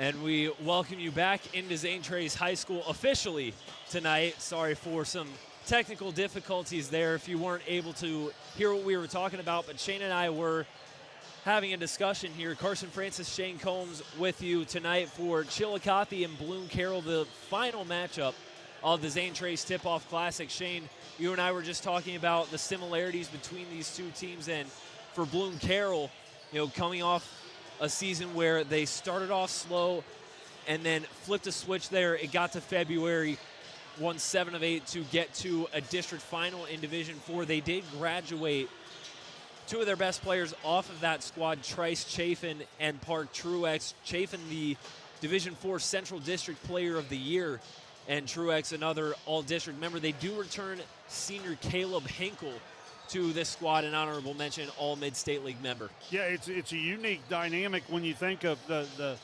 And we welcome you back into Zane Trace High School officially tonight. Sorry for some technical difficulties there if you weren't able to hear what we were talking about, but Shane and I were having a discussion here. Carson Francis, Shane Combs with you tonight for Chillicothe and Bloom-Carroll, the final matchup of the Zane Trace Tip-Off Classic. Shane, you and I were just talking about the similarities between these two teams, and for Bloom-Carroll, coming off a season where they started off slow and then flipped a switch there. It got to February, won 7 of 8 to get to a district final in Division 4. They did graduate 2 of their best players off of that squad, Trice Chafin and Park Truex. Chafin, the Division 4 Central District Player of the Year, and Truex, another all-district member. They do return senior Caleb Hinkle to this squad, an honorable mention, all Mid-State League member. Yeah, it's a unique dynamic when you think of the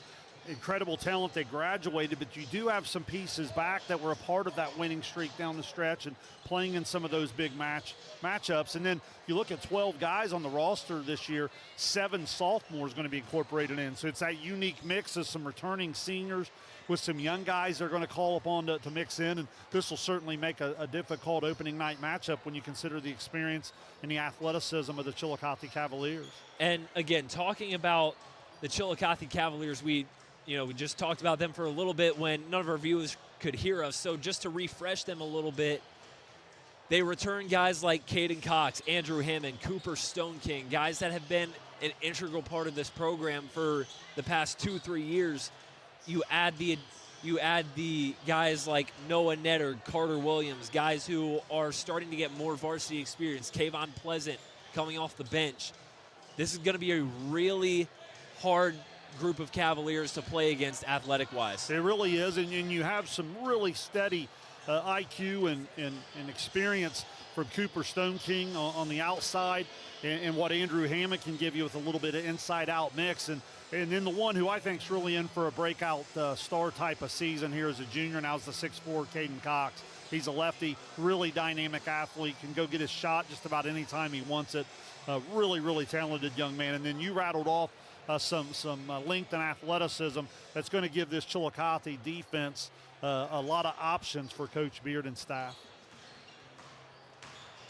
incredible talent that graduated, but you do have some pieces back that were a part of that winning streak down the stretch and playing in some of those big matchups. And then you look at 12 guys on the roster this year, 7 sophomores going to be incorporated in. So it's that unique mix of some returning seniors with some young guys they're going to call upon to mix in, and this will certainly make a difficult opening night matchup when you consider the experience and the athleticism of the Chillicothe Cavaliers. And again, talking about the Chillicothe Cavaliers, we just talked about them for a little bit when none of our viewers could hear us, so just to refresh them a little bit, they return guys like Caden Cox, Andrew Hammond, Cooper Stone King, guys that have been an integral part of this program for the past 2-3 years. You add the guys like Noah Netter, Carter Williams, guys who are starting to get more varsity experience. Kayvon Pleasant coming off the bench. This is going to be a really hard group of Cavaliers to play against athletic-wise. It really is, and you have some really steady IQ and experience from Cooper Stone King on the outside, and what Andrew Hammond can give you with a little bit of inside-out mix. And then the one who I think is really in for a breakout star type of season here as a junior, now is the 6'4" Caden Cox. He's a lefty, really dynamic athlete, can go get his shot just about any time he wants it. Really, really talented young man. And then you rattled off some length and athleticism that's going to give this Chillicothe defense a lot of options for Coach Beard and staff.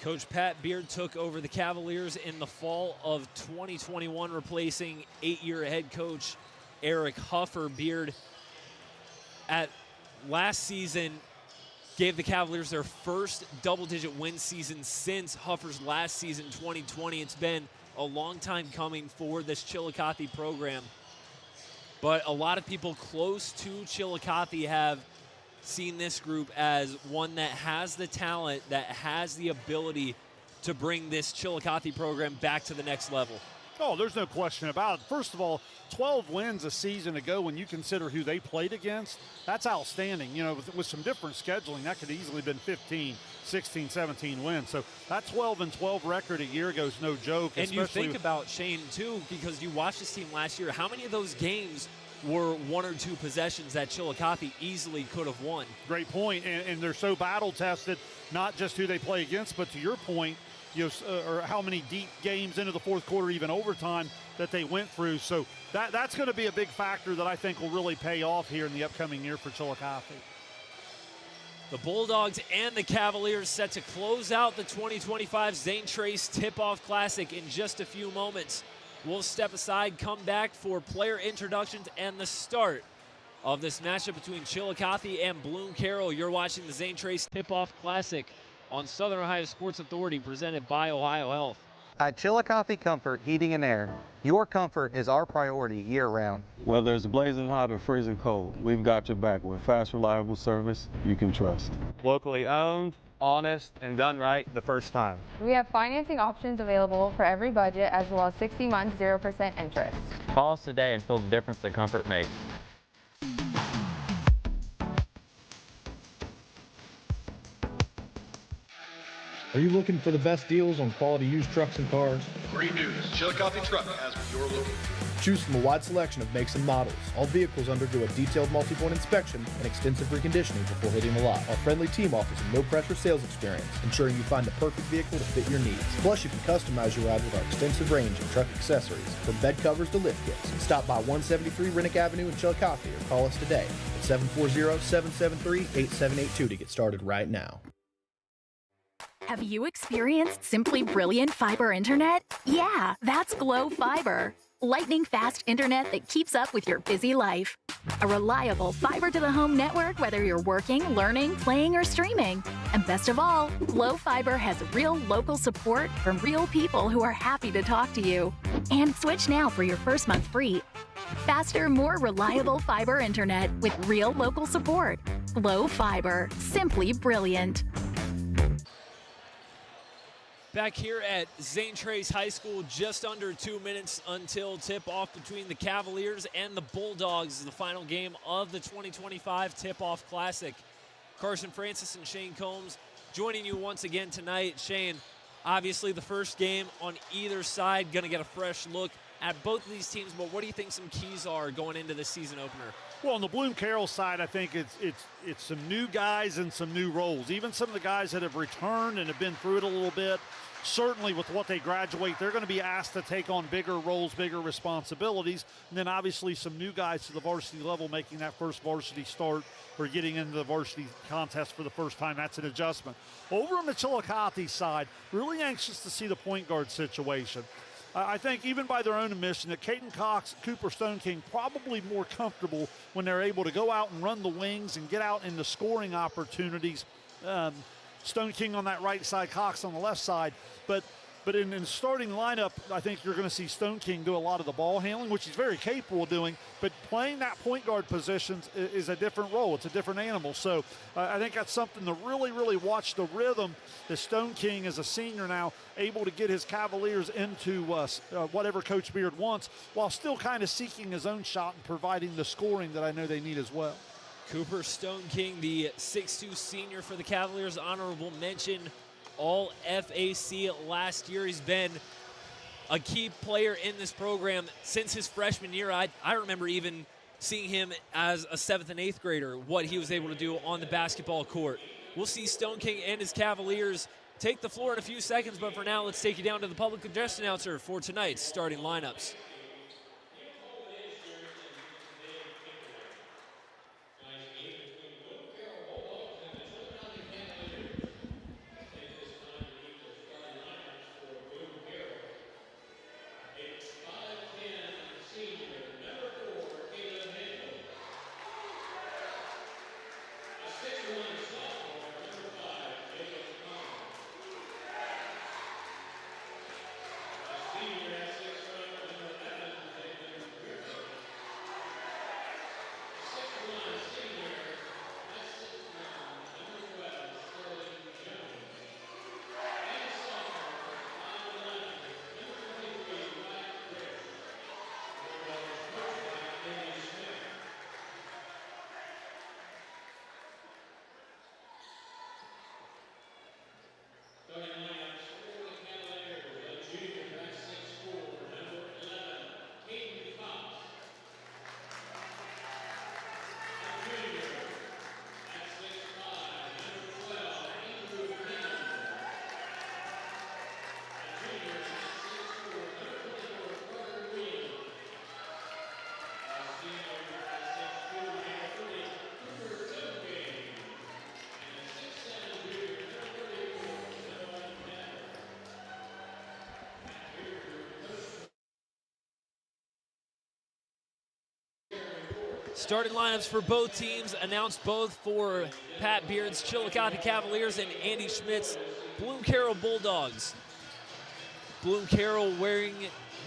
Coach Pat Beard took over the Cavaliers in the fall of 2021, replacing 8-year head coach Eric Huffer. Beard, at last season, gave the Cavaliers their first double-digit win season since Huffer's last season, 2020. It's been a long time coming for this Chillicothe program, but a lot of people close to Chillicothe have seen this group as one that has the talent, that has the ability to bring this Chillicothe program back to the next level. Oh, there's no question about it. First of all, 12 wins a season ago, when you consider who they played against, that's outstanding. With some different scheduling, that could easily have been 15, 16, 17 wins. So that 12-12 record a year ago is no joke. And you think about, Shane, too, because you watched this team last year, how many of those games were 1 or 2 possessions that Chillicothe easily could have won? Great point, and they're so battle-tested, not just who they play against, but to your point, or how many deep games into the fourth quarter, even overtime, that they went through. So that's going to be a big factor that I think will really pay off here in the upcoming year for Chillicothe. The Bulldogs and the Cavaliers set to close out the 2025 Zane Trace Tip-Off Classic in just a few moments. We'll step aside, come back for player introductions and the start of this matchup between Chillicothe and Bloom-Carroll. You're watching the Zane Trace Tip-Off Classic on Southern Ohio Sports Authority, presented by Ohio Health. At Chillicothe Comfort Heating and Air, your comfort is our priority year-round. Whether it's blazing hot or freezing cold, we've got your back with fast, reliable service you can trust. Locally owned, honest, and done right the first time. We have financing options available for every budget, as well as 60 months, 0% interest. Call us today and feel the difference that comfort makes. Are you looking for the best deals on quality used trucks and cars? Great news. Chillicothe Truck has what you're looking for. Choose from a wide selection of makes and models. All vehicles undergo a detailed multi-point inspection and extensive reconditioning before hitting the lot. Our friendly team offers a no-pressure sales experience, ensuring you find the perfect vehicle to fit your needs. Plus, you can customize your ride with our extensive range of truck accessories, from bed covers to lift kits. Stop by 173 Rennick Avenue in Chillicothe or call us today at 740-773-8782 to get started right now. Have you experienced simply brilliant fiber internet? Yeah, that's Glow Fiber. Lightning-fast internet that keeps up with your busy life. A reliable fiber-to-the-home network whether you're working, learning, playing, or streaming. And best of all, Glow Fiber has real local support from real people who are happy to talk to you. And switch now for your first month free. Faster, more reliable fiber internet with real local support. Glow Fiber. Simply brilliant. Back here at Zane Trace High School, just under 2 minutes until tip-off between the Cavaliers and the Bulldogs, the final game of the 2025 Tip-Off Classic. Carson Francis and Shane Combs joining you once again tonight. Shane, obviously the first game on either side, going to get a fresh look at both of these teams, but what do you think some keys are going into this season opener? Well, on the Bloom-Carroll side, I think it's some new guys and some new roles. Even some of the guys that have returned and have been through it a little bit, certainly with what they graduate, they're going to be asked to take on bigger roles, bigger responsibilities. And then obviously some new guys to the varsity level making that first varsity start or getting into the varsity contest for the first time. That's an adjustment. Over on the Chillicothe side, really anxious to see the point guard situation. I think even by their own admission that Caden Cox, Cooper Stone King probably more comfortable when they're able to go out and run the wings and get out into scoring opportunities. Stone King on that right side, Cox on the left side. But in the starting lineup, I think you're going to see Stone King do a lot of the ball handling, which he's very capable of doing. But playing that point guard position is a different role. It's a different animal. So I think that's something to really, really watch the rhythm that Stone King, as a senior now, able to get his Cavaliers into whatever Coach Beard wants, while still kind of seeking his own shot and providing the scoring that I know they need as well. Cooper Stone King, the 6'2 senior for the Cavaliers, honorable mention all FAC last year. He's been a key player in this program since his freshman year. I remember even seeing him as a 7th and 8th grader, what he was able to do on the basketball court. We'll see Stone King and his Cavaliers take the floor in a few seconds, but for now, let's take you down to the public address announcer for tonight's starting lineups. Starting lineups for both teams announced both for Pat Beard's Chillicothe Cavaliers and Andy Schmidt's Bloom-Carroll Bulldogs. Bloom-Carroll wearing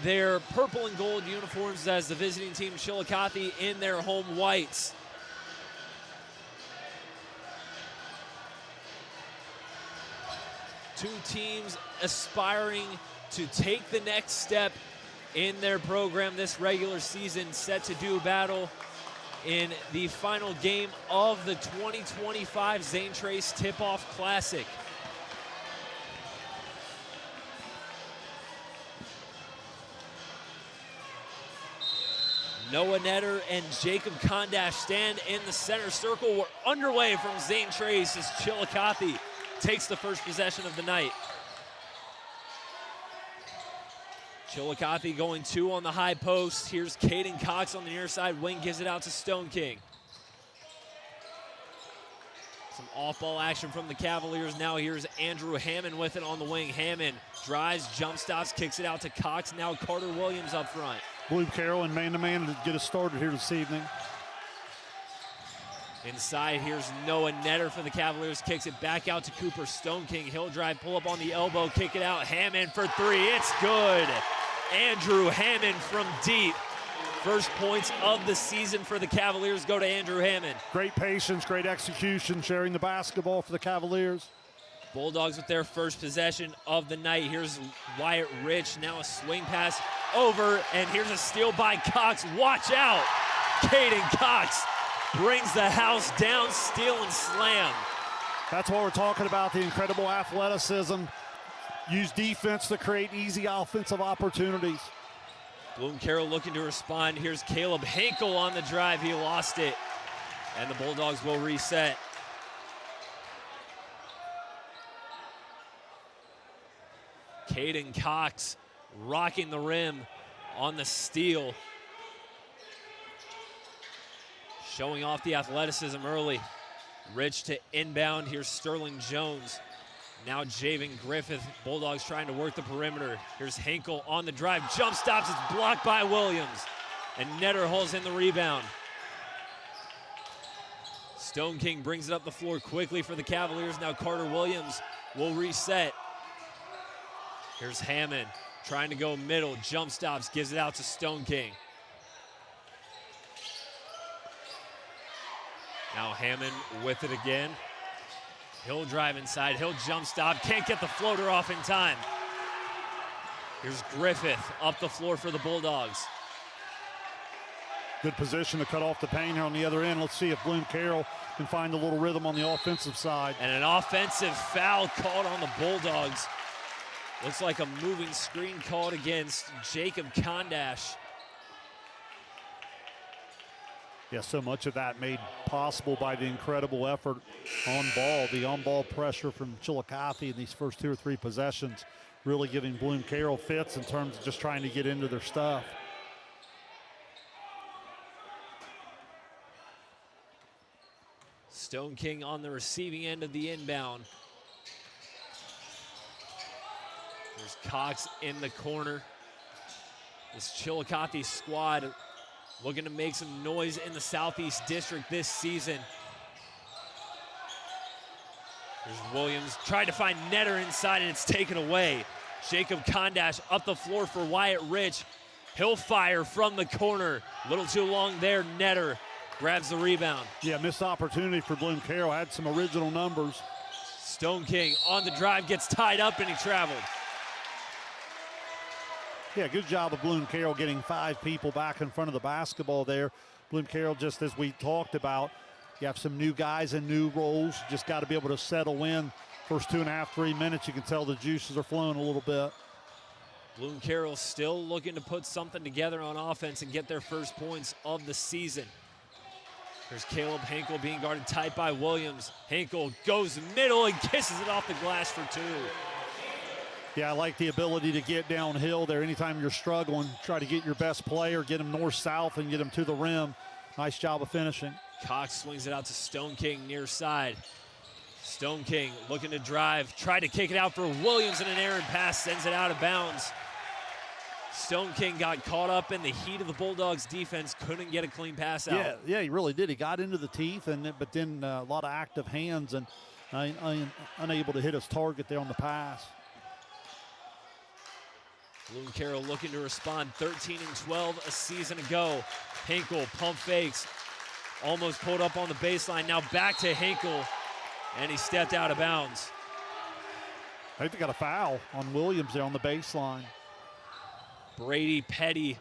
their purple and gold uniforms as the visiting team, Chillicothe in their home whites. Two teams aspiring to take the next step in their program this regular season, set to do battle in the final game of the 2025 Zane Trace Tip-Off Classic. Noah Netter and Jacob Kondash stand in the center circle. We're underway from Zane Trace as Chillicothe takes the first possession of the night. Chillicothe going 2 on the high post. Here's Caden Cox on the near side wing, gives it out to Stone King. Some off-ball action from the Cavaliers. Now here's Andrew Hammond with it on the wing. Hammond drives, jump stops, kicks it out to Cox. Now Carter Williams up front. Bloom-Carroll and man-to-man to get us started here this evening. Inside, here's Noah Netter for the Cavaliers. Kicks it back out to Cooper. Stone King, he'll drive, pull up on the elbow, kick it out. Hammond for 3, it's good. Andrew Hammond from deep. First points of the season for the Cavaliers go to Andrew Hammond. Great patience, great execution, sharing the basketball for the Cavaliers. Bulldogs with their first possession of the night. Here's Wyatt Rich, now a swing pass over, and here's a steal by Cox. Watch out! Caden Cox brings the house down, steal and slam. That's what we're talking about, the incredible athleticism. Use defense to create easy offensive opportunities. Bloom-Carroll looking to respond. Here's Caleb Henkel on the drive. He lost it, and the Bulldogs will reset. Caden Cox rocking the rim on the steal. Showing off the athleticism early. Rich to inbound. Here's Sterling Jones. Now Javen Griffith. Bulldogs trying to work the perimeter. Here's Henkel on the drive. Jump stops. It's blocked by Williams. And Netter hauls in the rebound. Stone King brings it up the floor quickly for the Cavaliers. Now Carter Williams will reset. Here's Hammond trying to go middle. Jump stops. Gives it out to Stone King. Now Hammond with it again. He'll drive inside, he'll jump stop, can't get the floater off in time. Here's Griffith up the floor for the Bulldogs. Good position to cut off the paint here on the other end. Let's see if Bloom-Carroll can find a little rhythm on the offensive side. And an offensive foul called on the Bulldogs. Looks like a moving screen called against Jacob Kondash. Yeah, so much of that made possible by the incredible effort on ball, the on-ball pressure from Chillicothe in these first 2 or 3 possessions, really giving Bloom-Carroll fits in terms of just trying to get into their stuff. Stone King on the receiving end of the inbound. There's Cox in the corner. This Chillicothe squad looking to make some noise in the Southeast District this season. There's Williams, tried to find Netter inside and it's taken away. Jacob Kondash up the floor for Wyatt Rich. He'll fire from the corner. A little too long there, Netter grabs the rebound. Yeah, missed opportunity for Bloom-Carroll, had some original numbers. Stone King on the drive, gets tied up and he traveled. Yeah, good job of Bloom-Carroll getting 5 people back in front of the basketball there. Bloom-Carroll, just as we talked about, you have some new guys in new roles. You just got to be able to settle in. First 2.5, 3 minutes, you can tell the juices are flowing a little bit. Bloom-Carroll still looking to put something together on offense and get their first points of the season. There's Caleb Henkel being guarded tight by Williams. Henkel goes middle and kisses it off the glass for 2. Yeah, I like the ability to get downhill there. Anytime you're struggling, try to get your best player, get him north-south and get him to the rim. Nice job of finishing. Cox swings it out to Stone King near side. Stone King looking to drive, tried to kick it out for Williams, and an errant pass sends it out of bounds. Stone King got caught up in the heat of the Bulldogs defense, couldn't get a clean pass out. Yeah, he really did. He got into the teeth, but then a lot of active hands and unable to hit his target there on the pass. Bloom-Carroll looking to respond, 13 and 12 a season ago. Henkel pump fakes, almost pulled up on the baseline. Now back to Henkel, and he stepped out of bounds. I think they got a foul on Williams there on the baseline. Brady Petty,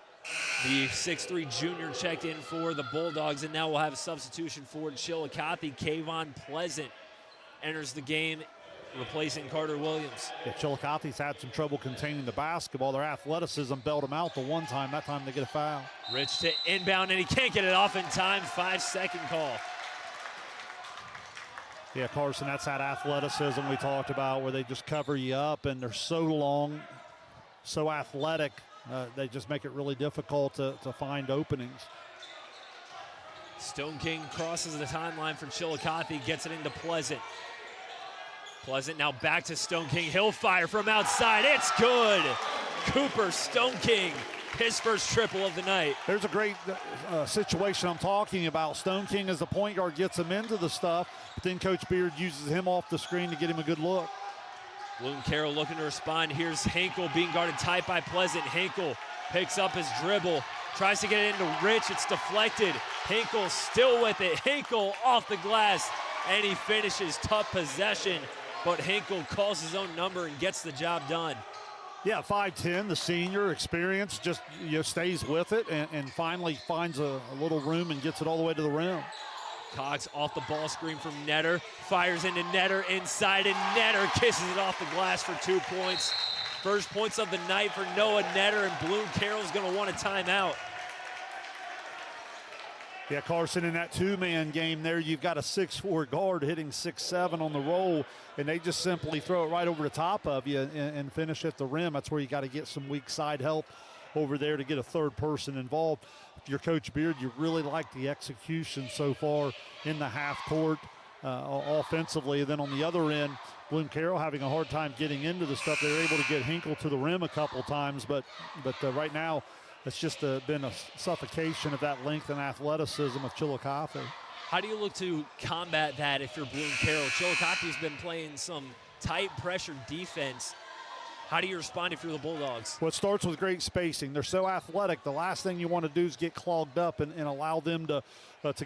the 6'3 junior, checked in for the Bulldogs, and now we'll have a substitution for Chillicothe. Kayvon Pleasant enters the game replacing Carter Williams. Yeah, Chillicothe's had some trouble containing the basketball. Their athleticism bailed them out the one time. That time they get a foul. Rich to inbound, and he can't get it off in time. 5-second call. Yeah, Carson, that's that athleticism we talked about where they just cover you up, and they're so long, so athletic, they just make it really difficult to find openings. Stone King crosses the timeline for Chillicothe, gets it into Pleasant. Pleasant now back to Stone King. He'll fire from outside. It's good. Cooper Stone King, his first triple of the night. There's a great situation I'm talking about. Stone King as the point guard gets him into the stuff, but then Coach Beard uses him off the screen to get him a good look. Bloom-Carroll looking to respond. Here's Hinkle being guarded tight by Pleasant. Hinkle picks up his dribble, tries to get it into Rich. It's deflected. Hinkle still with it. Hinkle off the glass, and he finishes. Tough possession, but Hinkle calls his own number and gets the job done. Yeah, 5'10", the senior, experience, just stays with it and finally finds a little room and gets it all the way to the rim. Cox off the ball screen from Netter, fires into Netter inside, and Netter kisses it off the glass for 2 points. First points of the night for Noah Netter, and Bloom-Carroll's going to want a timeout. Yeah, Carson, in that two-man game there, you've got a 6'4" guard hitting 6'7" on the roll, and they just simply throw it right over the top of you and finish at the rim. That's where you got to get some weak side help over there to get a third person involved. If you're Coach Beard, you really like the execution so far in the half court offensively. And then on the other end, Bloom-Carroll having a hard time getting into the stuff. They were able to get Hinkle to the rim a couple times, but right now, it's just been a suffocation of that length and athleticism of Chillicothe. How do you look to combat that if you're Bloom-Carroll? Chillicothe's been playing some tight pressure defense. How do you respond if you're the Bulldogs? Well, it starts with great spacing. They're so athletic. The last thing you want to do is get clogged up and allow them to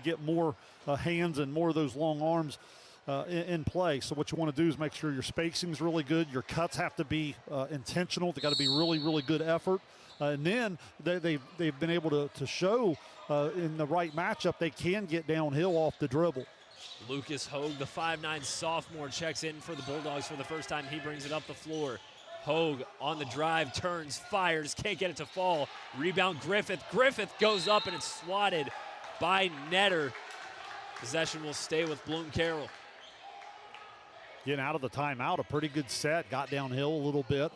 get more hands and more of those long arms in play. So what you want to do is make sure your spacing is really good. Your cuts have to be intentional. They got to be really, really good effort. And then they've been able to show in the right matchup they can get downhill off the dribble. Lucas Hogue, the 5'9" sophomore, checks in for the Bulldogs for the first time. He brings it up the floor. Hogue on the drive, turns, fires, can't get it to fall. Rebound Griffith. Griffith goes up and it's swatted by Netter. Possession will stay with Bloom-Carroll. Getting out of the timeout, a pretty good set, got downhill a little bit,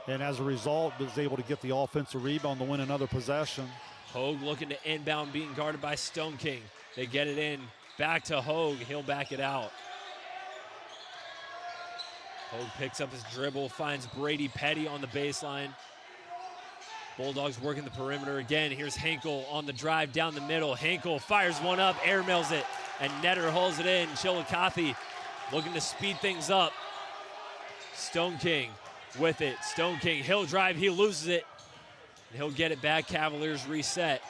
and as a result was able to get the offensive rebound to win another possession. Hogue looking to inbound, being guarded by Stone King. They get it in, back to Hogue, he'll back it out. Hogue picks up his dribble, finds Brady Petty on the baseline. Bulldogs working the perimeter again. Here's Hinkle on the drive down the middle. Hinkle fires one up, airmails it, and Netter holds it in. Chillicothe looking to speed things up. Stone King with it. Stone King, he'll drive, he loses it, and he'll get it back. Cavaliers reset.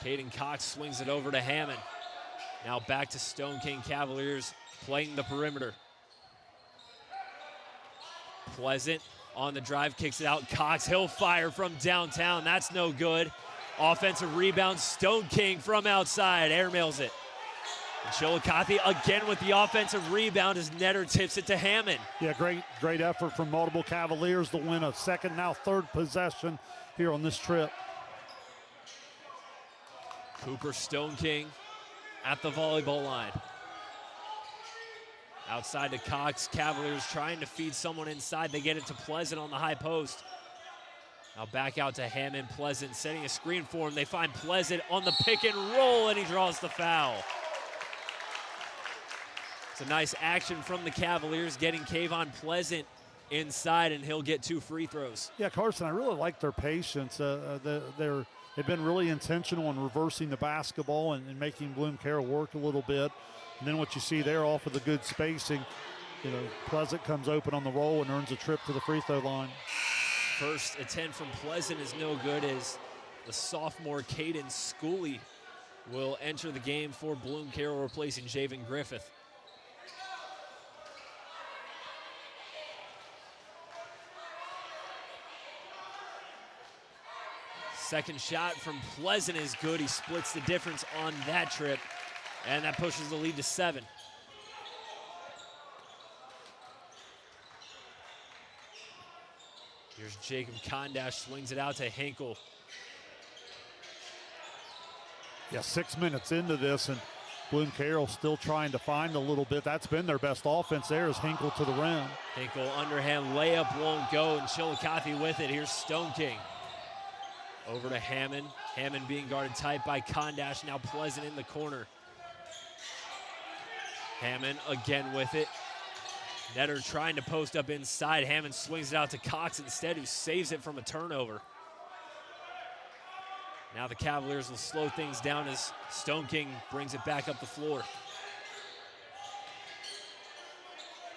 Caden Cox swings it over to Hammond. Now back to Stone King. Cavaliers playing the perimeter. Pleasant on the drive, kicks it out. Cox, he'll fire from downtown. That's no good. Offensive rebound, Stone King from outside, airmails it. And Chillicothe again with the offensive rebound as Netter tips it to Hammond. Yeah, great effort from multiple Cavaliers to win a second, now third possession here on this trip. Cooper Stone King at the volleyball line. Outside to Cox. Cavaliers trying to feed someone inside. They get it to Pleasant on the high post. Now back out to Hammond. Pleasant setting a screen for him. They find Pleasant on the pick and roll, and he draws the foul. It's a nice action from the Cavaliers, getting Kayvon Pleasant inside, and he'll get 2 free throws. Yeah, Carson, I really like their patience. They've been really intentional in reversing the basketball and making Bloom-Carroll work a little bit. And then what you see there off of the good spacing, Pleasant comes open on the roll and earns a trip to the free throw line. First attempt from Pleasant is no good as the sophomore Caden Schooley will enter the game for Bloom-Carroll, replacing Javen Griffith. Second shot from Pleasant is good. He splits the difference on that trip, and that pushes the lead to 7. Here's Jacob Kondash, swings it out to Hinkle. Yeah, 6 minutes into this, and Bloom-Carroll still trying to find a little bit. That's been their best offense there, is Hinkle to the rim. Hinkle underhand layup won't go, and Chillicothe with it. Here's Stone King. Over to Hammond. Hammond being guarded tight by Kondash. Now Pleasant in the corner. Hammond again with it. Netter trying to post up inside. Hammond swings it out to Cox instead, who saves it from a turnover. Now the Cavaliers will slow things down as Stone King brings it back up the floor.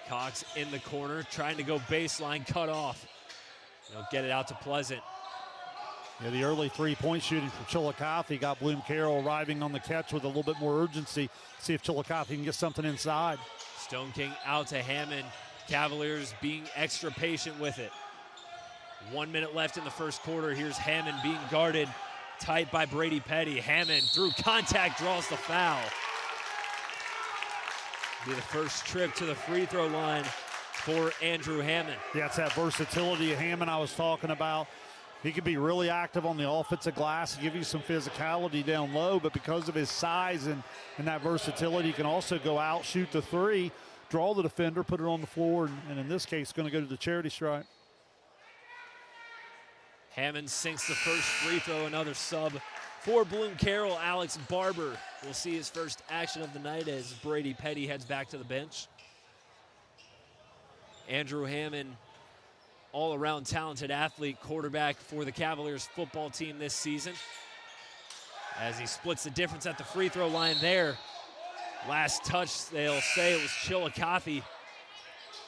Cox in the corner, trying to go baseline, cut off. They'll get it out to Pleasant. Yeah, the early three-point shooting from Chillicothe got Bloom-Carroll arriving on the catch with a little bit more urgency. See if Chillicothe can get something inside. Stone King out to Hammond. Cavaliers being extra patient with it. 1 minute left in the first quarter. Here's Hammond being guarded tight by Brady Petty. Hammond through contact draws the foul. Be the first trip to the free throw line for Andrew Hammond. Yeah, it's that versatility of Hammond I was talking about. He can be really active on the offensive glass, give you some physicality down low, but because of his size and that versatility, he can also go out, shoot the three, draw the defender, put it on the floor, and in this case, going to go to the charity stripe. Hammond sinks the first free throw, another sub for Bloom-Carroll. Alex Barber will see his first action of the night as Brady Petty heads back to the bench. Andrew Hammond, all-around talented athlete, quarterback for the Cavaliers football team this season. As he splits the difference at the free throw line there. Last touch, they'll say it was Chillicothe.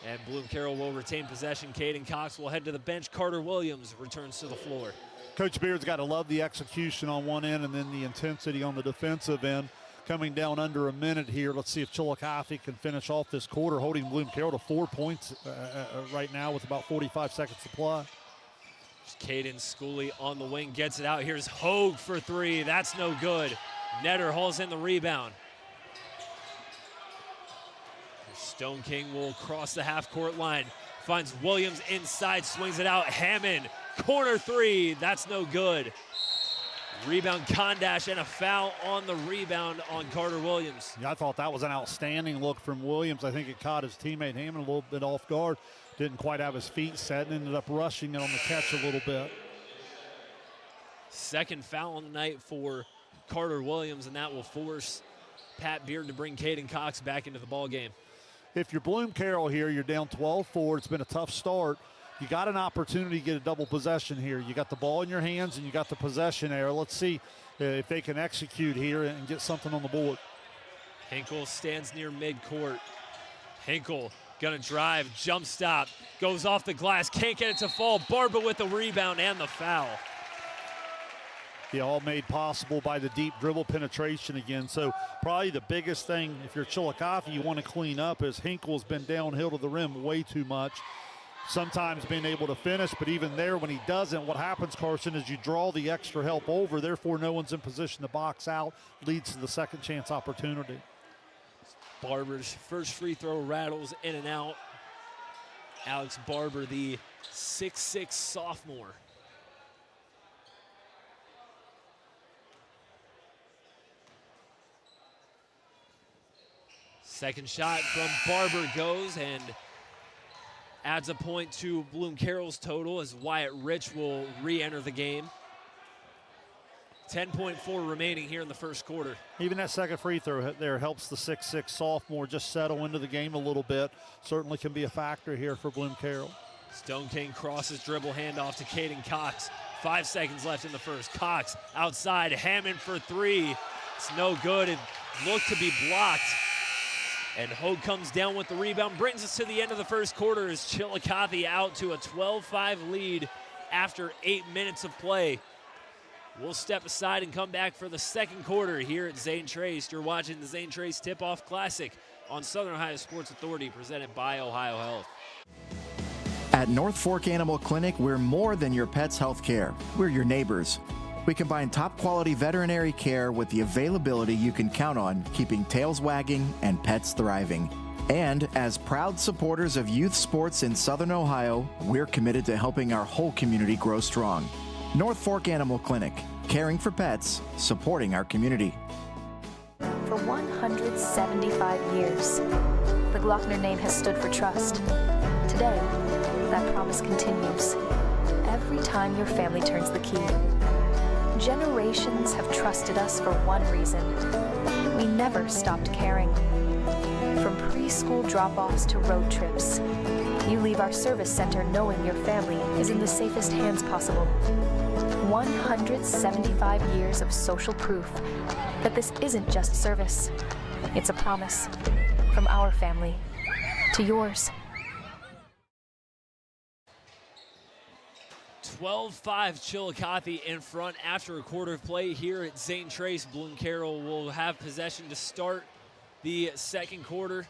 And Bloom-Carroll will retain possession. Caden Cox will head to the bench. Carter Williams returns to the floor. Coach Beard's got to love the execution on one end and then the intensity on the defensive end. Coming down under a minute here. Let's see if Chillicothe can finish off this quarter, holding Bloom-Carroll to 4 points right now with about 45 seconds to play. Caden Schooley on the wing, gets it out. Here's Hogue for three. That's no good. Netter hauls in the rebound. Stone King will cross the half-court line. Finds Williams inside, swings it out. Hammond, corner three. That's no good. Rebound Kondash, and a foul on the rebound on Carter Williams. Yeah, I thought that was an outstanding look from Williams. I think it caught his teammate Hammond a little bit off guard. Didn't quite have his feet set and ended up rushing it on the catch a little bit. Second foul on the night for Carter Williams, and that will force Pat Beard to bring Caden Cox back into the ballgame. If you're Bloom-Carroll here, you're down 12-4. It's been a tough start. You got an opportunity to get a double possession here. You got the ball in your hands and you got the possession there. Let's see if they can execute here and get something on the board. Hinkle stands near midcourt. Hinkle gonna drive, jump stop, goes off the glass, can't get it to fall. Barber with the rebound and the foul. Yeah, all made possible by the deep dribble penetration again. So probably the biggest thing, if you're Chillicothe, you want to clean up is Hinkle's been downhill to the rim way too much. Sometimes being able to finish, but even there when he doesn't, what happens, Carson, is you draw the extra help over, therefore no one's in position to box out, leads to the second chance opportunity. Barber's first free throw rattles in and out. Alex Barber, the 6'6" sophomore. Second shot from Barber goes and adds a point to Bloom-Carroll's total as Wyatt Rich will re-enter the game. 10.4 remaining here in the first quarter. Even that second free throw there helps the 6'6" sophomore just settle into the game a little bit. Certainly can be a factor here for Bloom-Carroll. Stone King crosses dribble handoff to Caden Cox. 5 seconds left in the first. Cox outside, Hammond for three. It's no good. It looked to be blocked. And Hogue comes down with the rebound, brings us to the end of the first quarter as Chillicothe out to a 12-5 lead after 8 minutes of play. We'll step aside and come back for the second quarter here at Zane Trace. You're watching the Zane Trace Tip-Off Classic on Southern Ohio Sports Authority, presented by Ohio Health. At North Fork Animal Clinic, we're more than your pet's health care. We're your neighbors. We combine top-quality veterinary care with the availability you can count on, keeping tails wagging and pets thriving. And as proud supporters of youth sports in Southern Ohio, we're committed to helping our whole community grow strong. North Fork Animal Clinic, caring for pets, supporting our community. For 175 years, the Glockner name has stood for trust. Today, that promise continues. Every time your family turns the key. Generations have trusted us for one reason. We never stopped caring. From preschool drop-offs to road trips, you leave our service center knowing your family is in the safest hands possible. 175 years of social proof that this isn't just service. It's a promise from our family to yours. 12-5 Chillicothe in front after a quarter of play here at Zane Trace. Bloom-Carroll will have possession to start the second quarter.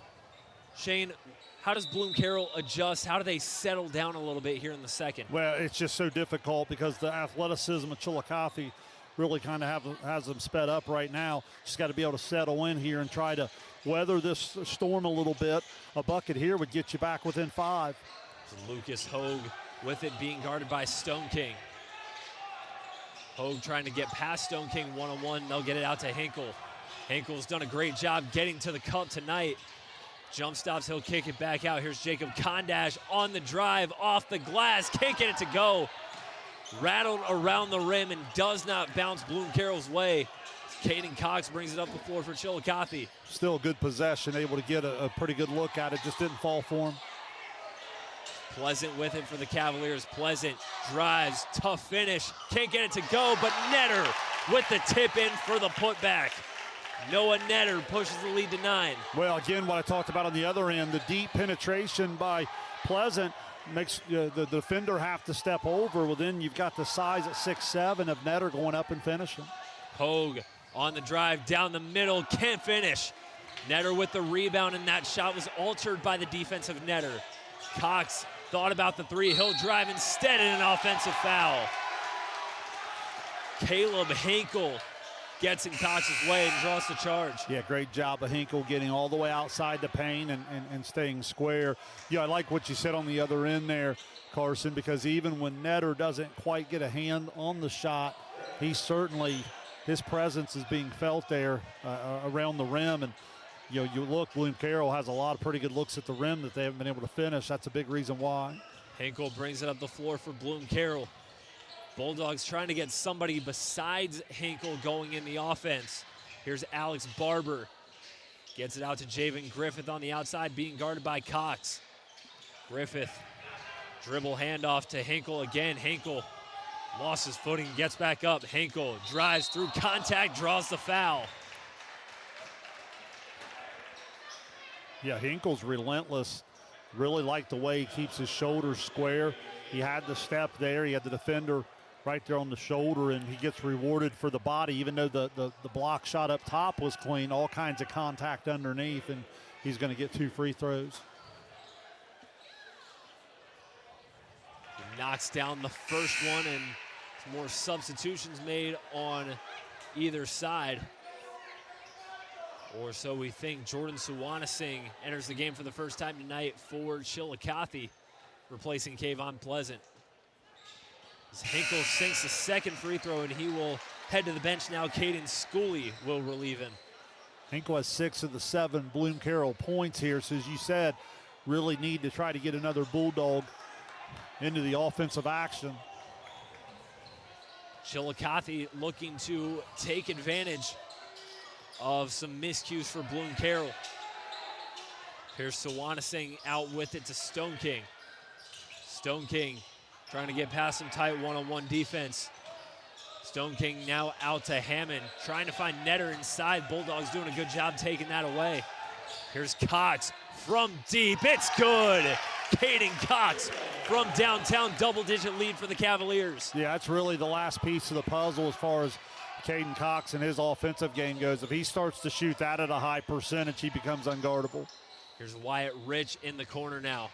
Shane, how does Bloom-Carroll adjust? How do they settle down a little bit here in the second? Well, it's just so difficult because the athleticism of Chillicothe really kind of has them sped up right now. Just got to be able to settle in here and try to weather this storm a little bit. A bucket here would get you back within 5. Lucas Hogue with it, being guarded by Stone King. Hogue trying to get past Stone King one-on-one. They'll get it out to Hinkle. Hinkle's done a great job getting to the cup tonight. Jump stops, he'll kick it back out. Here's Jacob Kondash on the drive, off the glass, can't get it to go. Rattled around the rim and does not bounce Bloom-Carroll's way. Caden Cox brings it up the floor for Chillicothe. Still a good possession, able to get a pretty good look at it, just didn't fall for him. Pleasant with it for the Cavaliers. Pleasant drives, tough finish, can't get it to go, but Netter with the tip in for the putback. Noah Netter pushes the lead to 9. Well, again, what I talked about on the other end, the deep penetration by Pleasant makes the defender have to step over. Well, then you've got the size at 6'7" of Netter going up and finishing. Hogue on the drive down the middle, can't finish. Netter with the rebound, and that shot was altered by the defense of Netter. Cox thought about the three, he'll drive instead in an offensive foul. Caleb Hinkle gets in Cox's way and draws the charge. Yeah, great job of Hinkle getting all the way outside the paint and staying square. Yeah, I like what you said on the other end there, Carson, because even when Netter doesn't quite get a hand on the shot, his presence is being felt there around the rim. And you look, Bloom-Carroll has a lot of pretty good looks at the rim that they haven't been able to finish. That's a big reason why. Hinkle brings it up the floor for Bloom-Carroll. Bulldogs trying to get somebody besides Hinkle going in the offense. Here's Alex Barber. Gets it out to Javen Griffith on the outside, being guarded by Cox. Griffith, dribble handoff to Hinkle again. Hinkle lost his footing, gets back up. Hinkle drives through contact, draws the foul. Yeah, Hinkle's relentless. Really like the way he keeps his shoulders square. He had the step there. He had the defender right there on the shoulder, and he gets rewarded for the body, even though the block shot up top was clean. All kinds of contact underneath, and he's going to get 2 free throws. He knocks down the first one, and some more substitutions made on either side. Or so we think. Jordan Suwanasing enters the game for the first time tonight for Chillicothe, replacing Kayvon Pleasant. As Hinkle sinks the second free throw, and he will head to the bench now. Caden Schooley will relieve him. Hinkle has 6 of the 7 Bloom-Carroll points here, so as you said, really need to try to get another Bulldog into the offensive action. Chillicothe looking to take advantage of some miscues for Bloom-Carroll. Here's Suwanasing out with it to Stone King. Stone King trying to get past some tight one-on-one defense. Stone King now out to Hammond, trying to find Netter inside. Bulldogs doing a good job taking that away. Here's Cox from deep, it's good. Caden Cox from downtown, double-digit lead for the Cavaliers. Yeah, that's really the last piece of the puzzle as far as Caden Cox and his offensive game goes. If he starts to shoot that at a high percentage, he becomes unguardable. Here's Wyatt Rich in the corner now.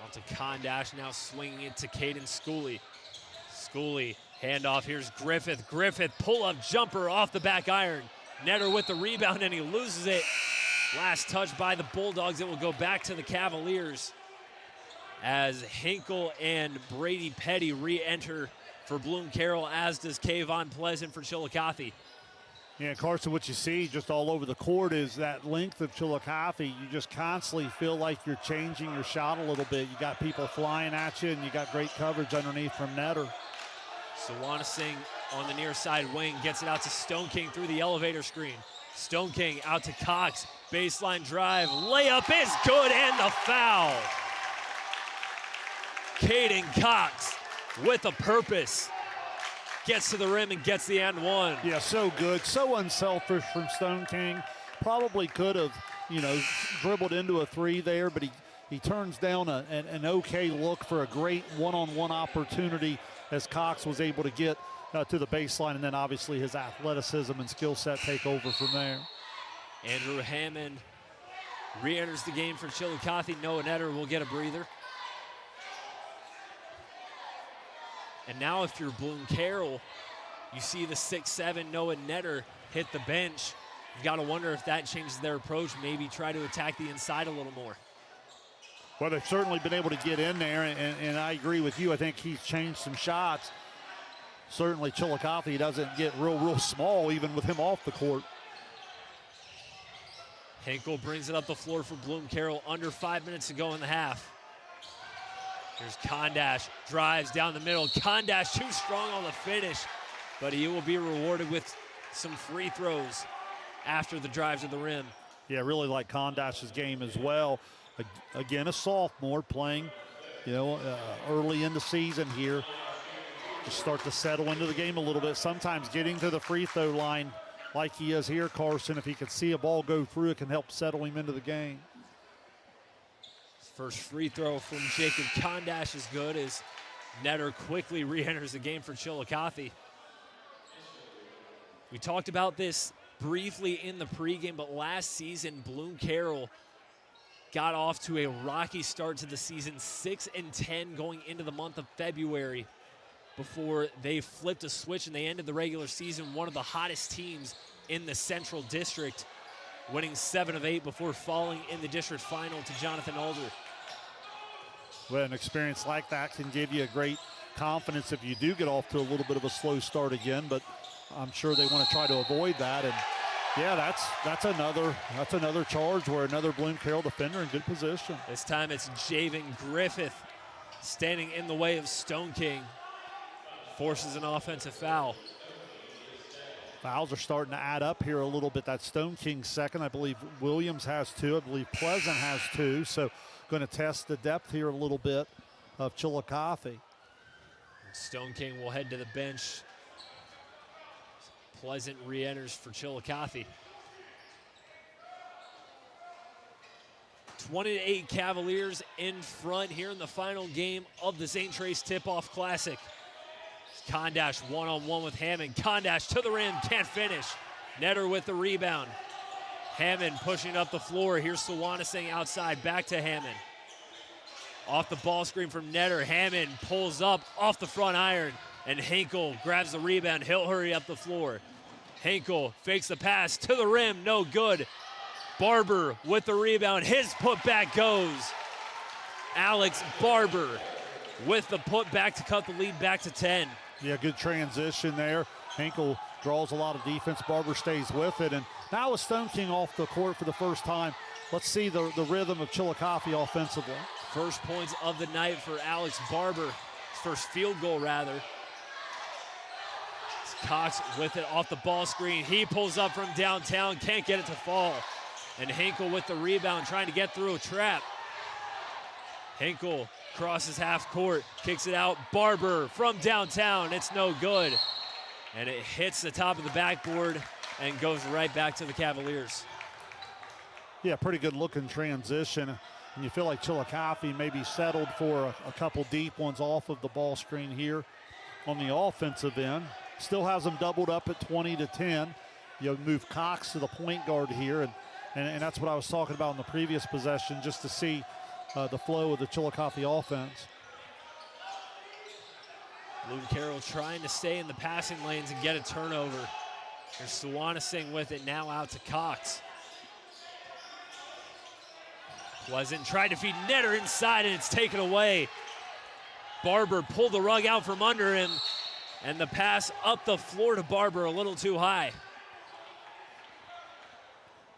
On to Kondash, now swinging it to Caden Schooley. Schooley, handoff, here's Griffith. Griffith, pull-up jumper off the back iron. Netter with the rebound, and he loses it. Last touch by the Bulldogs. It will go back to the Cavaliers as Hinkle and Brady Petty re-enter for Bloom-Carroll, as does Kayvon Pleasant for Chillicothe. Yeah, Carson, what you see just all over the court is that length of Chillicothe. You just constantly feel like you're changing your shot a little bit. You got people flying at you, and you got great coverage underneath from Netter. Sawanasing on the near side wing gets it out to Stone King through the elevator screen. Stone King out to Cox. Baseline drive. Layup is good, and the foul. Caden Cox with a purpose. Gets to the rim and gets the and one. Yeah, so good. So unselfish from Stone King. Probably could have, dribbled into a three there, but he turns down an okay look for a great one-on-one opportunity as Cox was able to get to the baseline, and then obviously his athleticism and skill set take over from there. Andrew Hammond re-enters the game for Chillicothe. Noah Netter will get a breather. And now if you're Bloom-Carroll, you see the 6'7" Noah Netter hit the bench. You've got to wonder if that changes their approach, maybe try to attack the inside a little more. Well, they've certainly been able to get in there, and I agree with you. I think he's changed some shots. Certainly Chillicothe doesn't get real small even with him off the court. Hinkle brings it up the floor for Bloom-Carroll. Under 5 minutes to go in the half. Here's Kondash, drives down the middle. Kondash too strong on the finish, but he will be rewarded with some free throws after the drive to the rim. Yeah, really like Kondash's game as well. Again, a sophomore playing, early in the season here. Just start to settle into the game a little bit. Sometimes getting to the free throw line like he is here, Carson, if he could see a ball go through, it can help settle him into the game. First free throw from Jacob Kondash is good as Netter quickly re-enters the game for Chillicothe. We talked about this briefly in the pregame, but last season Bloom-Carroll got off to a rocky start to the season, 6-10 going into the month of February, before they flipped a switch and they ended the regular season one of the hottest teams in the Central District, winning 7 of 8 before falling in the district final to Jonathan Alder. Well, an experience like that can give you a great confidence if you do get off to a little bit of a slow start again, but I'm sure they want to try to avoid that. And yeah, that's another charge where another Bloom-Carroll defender in good position. This time it's Javen Griffith standing in the way of Stone King. Forces an offensive foul. Fouls are starting to add up here a little bit. That's Stone King's second. I believe Williams has 2. I believe Pleasant has 2. So going to test the depth here a little bit of Chillicothe. Stone King will head to the bench. Pleasant re-enters for Chillicothe. 20-8 Cavaliers in front here in the final game of the Zane Trace Tip-Off Classic. Kondash one-on-one with Hammond. Kondash to the rim, can't finish. Netter with the rebound. Hammond pushing up the floor. Here's Sawanasing outside, back to Hammond. Off the ball screen from Netter. Hammond pulls up off the front iron, and Hinkle grabs the rebound. He'll hurry up the floor. Hinkle fakes the pass to the rim, no good. Barber with the rebound. His putback goes. Alex Barber with the putback to cut the lead back to 10. Yeah, good transition there. Hinkle draws a lot of defense. Barber stays with it. And now with Stone King off the court for the first time, let's see the rhythm of Chillicothe offensively. First points of the night for Alex Barber. His first field goal, rather. Cox with it off the ball screen. He pulls up from downtown, can't get it to fall. And Hinkle with the rebound, trying to get through a trap. Hinkle crosses half court, kicks it out. Barber from downtown, it's no good. And it hits the top of the backboard and goes right back to the Cavaliers. Yeah, pretty good looking transition. And you feel like Chillicothe maybe settled for a couple deep ones off of the ball screen here on the offensive end. Still has them doubled up at 20-10. You move Cox to the point guard here, and that's what I was talking about in the previous possession, just to see the flow of the Chillicothe offense. Bloom-Carroll trying to stay in the passing lanes and get a turnover. There's Sawanasing with it, now out to Cox. Pleasant tried to feed Netter inside, and it's taken away. Barber pulled the rug out from under him, and the pass up the floor to Barber a little too high.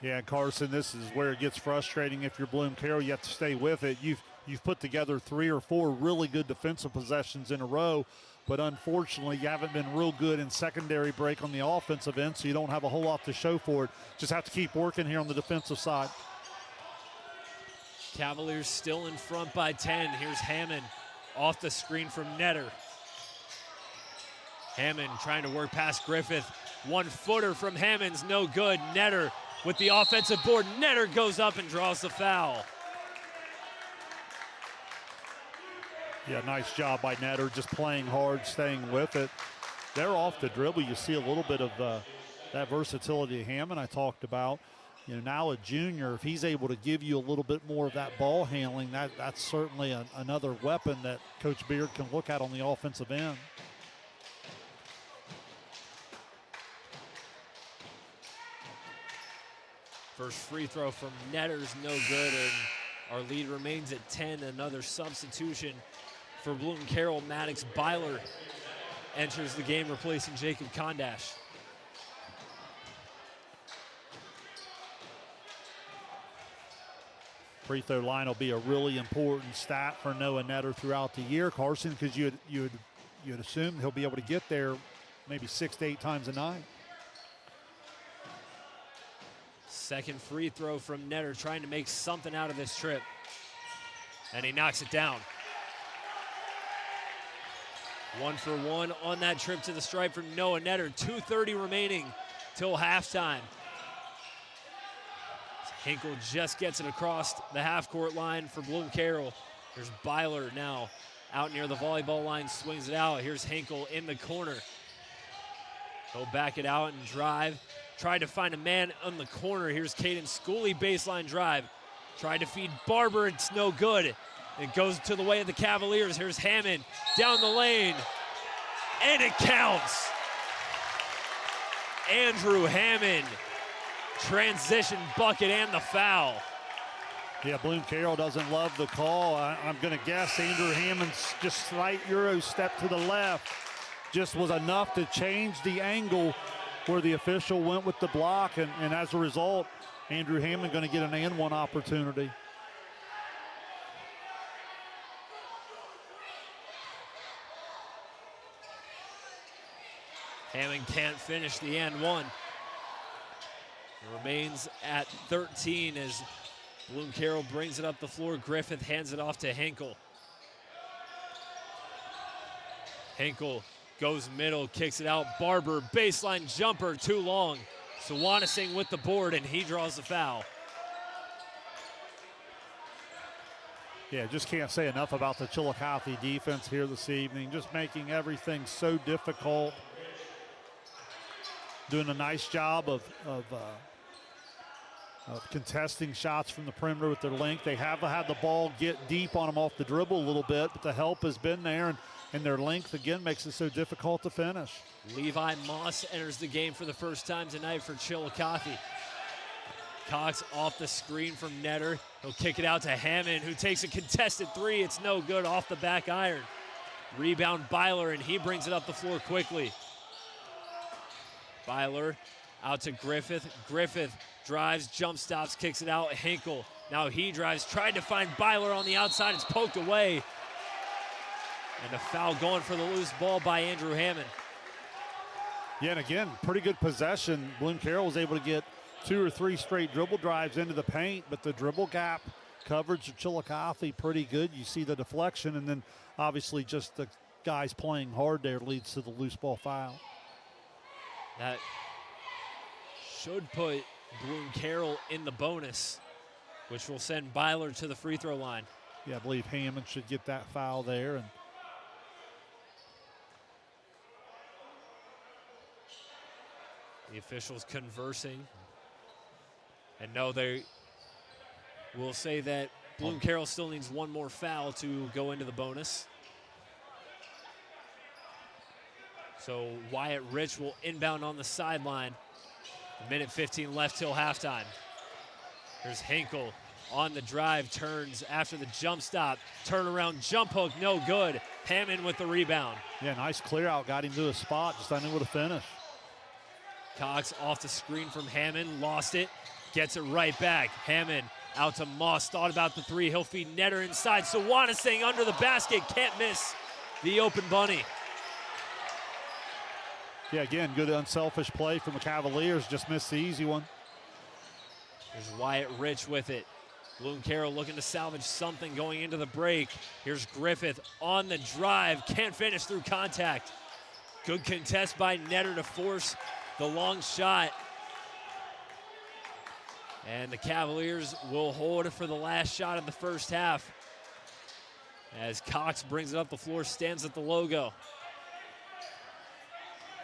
Yeah, Carson, this is where it gets frustrating. If you're Bloom-Carroll, you have to stay with it. You've put together 3 or 4 really good defensive possessions in a row, but unfortunately you haven't been real good in secondary break on the offensive end, so you don't have a whole lot to show for it. Just have to keep working here on the defensive side. Cavaliers still in front by 10. Here's Hammond off the screen from Netter. Hammond trying to work past Griffith. 1-footer from Hammond's no good. Netter with the offensive board. Netter goes up and draws the foul. Yeah, nice job by Netter, just playing hard, staying with it. They're off the dribble. You see a little bit of that versatility of Hammond I talked about. You know, now a junior, if he's able to give you a little bit more of that ball handling, that's certainly another weapon that Coach Beard can look at on the offensive end. First free throw from Netter's no good, and our lead remains at 10. Another substitution for Bloom-Carroll. Maddox Byler enters the game, replacing Jacob Kondash. Free throw line will be a really important stat for Noah Netter throughout the year, Carson, because you'd assume he'll be able to get there maybe 6 to 8 times a night. Second free throw from Netter, trying to make something out of this trip. And he knocks it down. 1 for 1 on that trip to the stripe from Noah Netter. 2:30 remaining till halftime. Hinkle just gets it across the half-court line for Bloom-Carroll. There's Byler now out near the volleyball line, swings it out. Here's Hinkle in the corner. He'll back it out and drive. Tried to find a man on the corner. Here's Caden Schooley, baseline drive. Tried to feed Barber, it's no good. It goes to the way of the Cavaliers. Here's Hammond down the lane, and it counts. Andrew Hammond, transition bucket and the foul. Yeah, Bloom-Carroll doesn't love the call. I'm going to guess Andrew Hammond's just slight Euro step to the left just was enough to change the angle where the official went with the block, and as a result, Andrew Hammond going to get an and-one opportunity. Hammond can't finish the and-one. It remains at 13 as Bloom-Carroll brings it up the floor. Griffith hands it off to Hinkle. Hinkle goes middle, kicks it out. Barber, baseline jumper, too long. Sawanasing with the board, and he draws the foul. Yeah, just can't say enough about the Chillicothe defense here this evening. Just making everything so difficult. Doing a nice job of contesting shots from the perimeter with their length. They have had the ball get deep on them off the dribble a little bit, but the help has been there, and their length, again, makes it so difficult to finish. Levi Moss enters the game for the first time tonight for Chillicothe. Cox off the screen from Netter. He'll kick it out to Hammond, who takes a contested three. It's no good, off the back iron. Rebound Byler, and he brings it up the floor quickly. Byler out to Griffith. Griffith drives, jump stops, kicks it out. Hinkle, now he drives, tried to find Byler on the outside. It's poked away. And a foul going for the loose ball by Andrew Hammond. Yeah, and again, pretty good possession. Bloom-Carroll was able to get 2 or 3 straight dribble drives into the paint, but the dribble gap coverage of Chillicothe pretty good. You see the deflection, and then obviously just the guys playing hard there leads to the loose ball foul. That should put Bloom-Carroll in the bonus, which will send Byler to the free throw line. Yeah, I believe Hammond should get that foul there. And the officials conversing. And no, they will say that Bloom-Carroll still needs one more foul to go into the bonus. So Wyatt Rich will inbound on the sideline. A minute 15 left till halftime. There's Hinkle. on the drive, turns after the jump stop, turnaround jump hook, no good. Hammond with the rebound. Yeah, nice clear out, got him to a spot, just unable to finish. Cox off the screen from Hammond, lost it, gets it right back. Hammond out to Moss, thought about the three, he'll feed Netter inside. Sawanasing under the basket, can't miss the open bunny. Yeah, again, good unselfish play from the Cavaliers, just missed the easy one. There's Wyatt Rich with it. Bloom-Carroll looking to salvage something going into the break. Here's Griffith on the drive, can't finish through contact. Good contest by Netter to force the long shot. And the Cavaliers will hold it for the last shot of the first half. As Cox brings it up the floor, stands at the logo.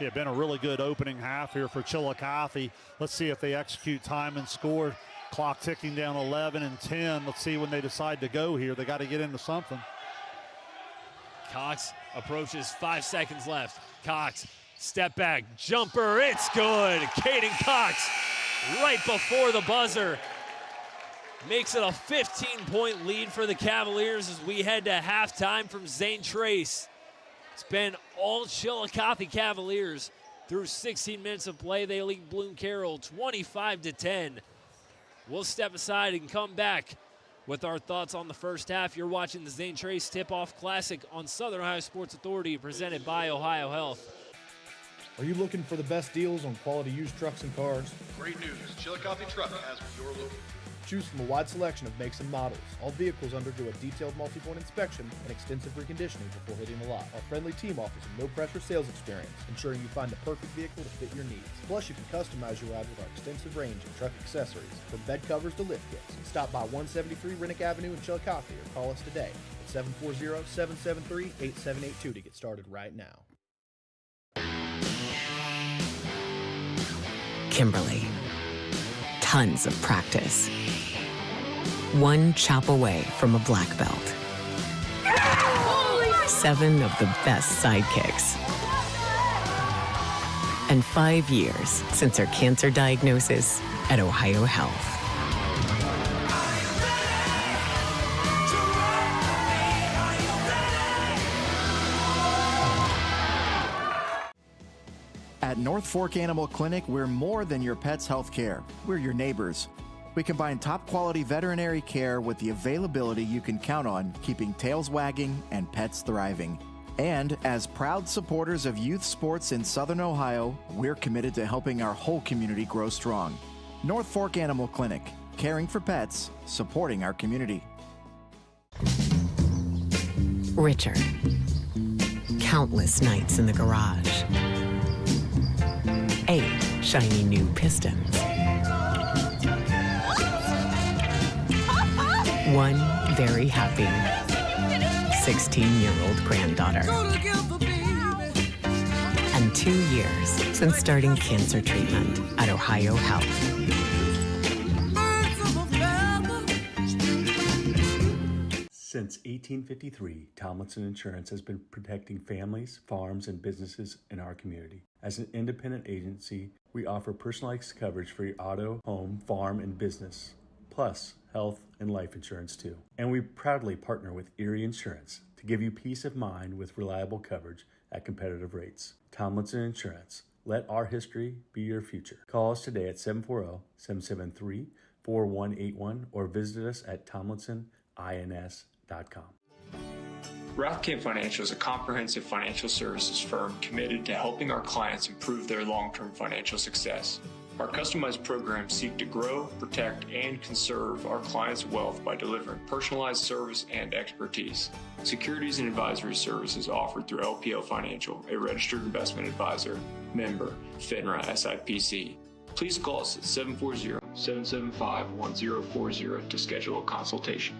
Yeah, been a really good opening half here for Chillicothe. Let's see if they execute time and score. Clock ticking down 11 and 10. Let's see when they decide to go here. They got to get into something. Cox approaches, 5 seconds left. Cox, step back, jumper, it's good. Caden Cox, right before the buzzer, makes it a 15-point lead for the Cavaliers as we head to halftime from Zane Trace. It's been all Chillicothe Cavaliers through 16 minutes of play. They lead Bloom-Carroll 25-10. We'll step aside and come back with our thoughts on the first half. You're watching the Zane Trace Tip-Off Classic on Southern Ohio Sports Authority, presented by Ohio Health. Are you looking for the best deals on quality used trucks and cars? Great news. Chillicothe Truck has what you're looking for. Choose from a wide selection of makes and models. All vehicles undergo a detailed multi-point inspection and extensive reconditioning before hitting the lot. Our friendly team offers a no-pressure sales experience, ensuring you find the perfect vehicle to fit your needs. Plus, you can customize your ride with our extensive range of truck accessories, from bed covers to lift kits. Stop by 173 Rennick Avenue in Chillicothe or call us today at 740-773-8782 to get started right now. Kimberly. Tons of practice. One chop away from a black belt. 7 of the best sidekicks. And 5 years since her cancer diagnosis at Ohio Health. At North Fork Animal Clinic, we're more than your pet's health care. We're your neighbors. We combine top-quality veterinary care with the availability you can count on, keeping tails wagging and pets thriving. And as proud supporters of youth sports in Southern Ohio, we're committed to helping our whole community grow strong. North Fork Animal Clinic, caring for pets, supporting our community. Richard. Countless nights in the garage. 8 shiny new pistons. 1 very happy 16-year-old granddaughter. And 2 years since starting cancer treatment at Ohio Health. Since 1853, Tomlinson Insurance has been protecting families, farms, and businesses in our community. As an independent agency, we offer personalized coverage for your auto, home, farm, and business, plus health and life insurance too. And we proudly partner with Erie Insurance to give you peace of mind with reliable coverage at competitive rates. Tomlinson Insurance. Let our history be your future. Call us today at 740-773-4181 or visit us at tomlinsonins.com. Rathkamp Financial is a comprehensive financial services firm committed to helping our clients improve their long-term financial success. Our customized programs seek to grow, protect, and conserve our clients' wealth by delivering personalized service and expertise. Securities and advisory services offered through LPL Financial, a registered investment advisor, member, FINRA SIPC. Please call us at 740-775-1040 to schedule a consultation.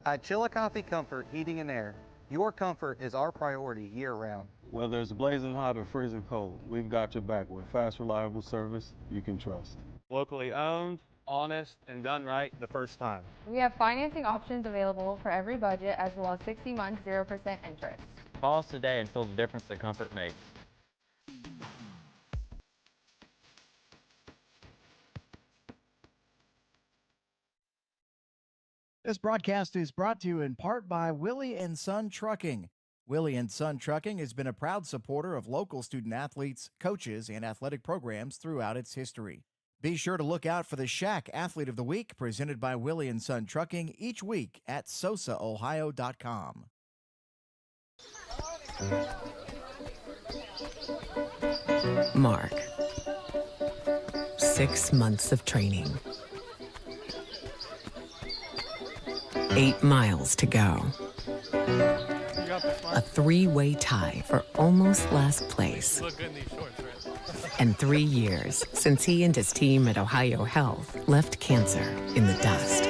At Chillicothe Comfort Heating and Air, your comfort is our priority year-round. Whether it's blazing hot or freezing cold, we've got your back with fast, reliable service you can trust. Locally owned, honest, and done right the first time. We have financing options available for every budget, as well as 60 months 0% interest. Call us today and feel the difference that comfort makes. This broadcast is brought to you in part by Willie & Son Trucking. Willie & Son Trucking has been a proud supporter of local student athletes, coaches, and athletic programs throughout its history. Be sure to look out for the Shack Athlete of the Week presented by Willie & Son Trucking each week at SOSAOhio.com. Mark. 6 months of training. 8 miles to go. A 3-way tie for almost last place. And 3 years since he and his team at Ohio Health left cancer in the dust.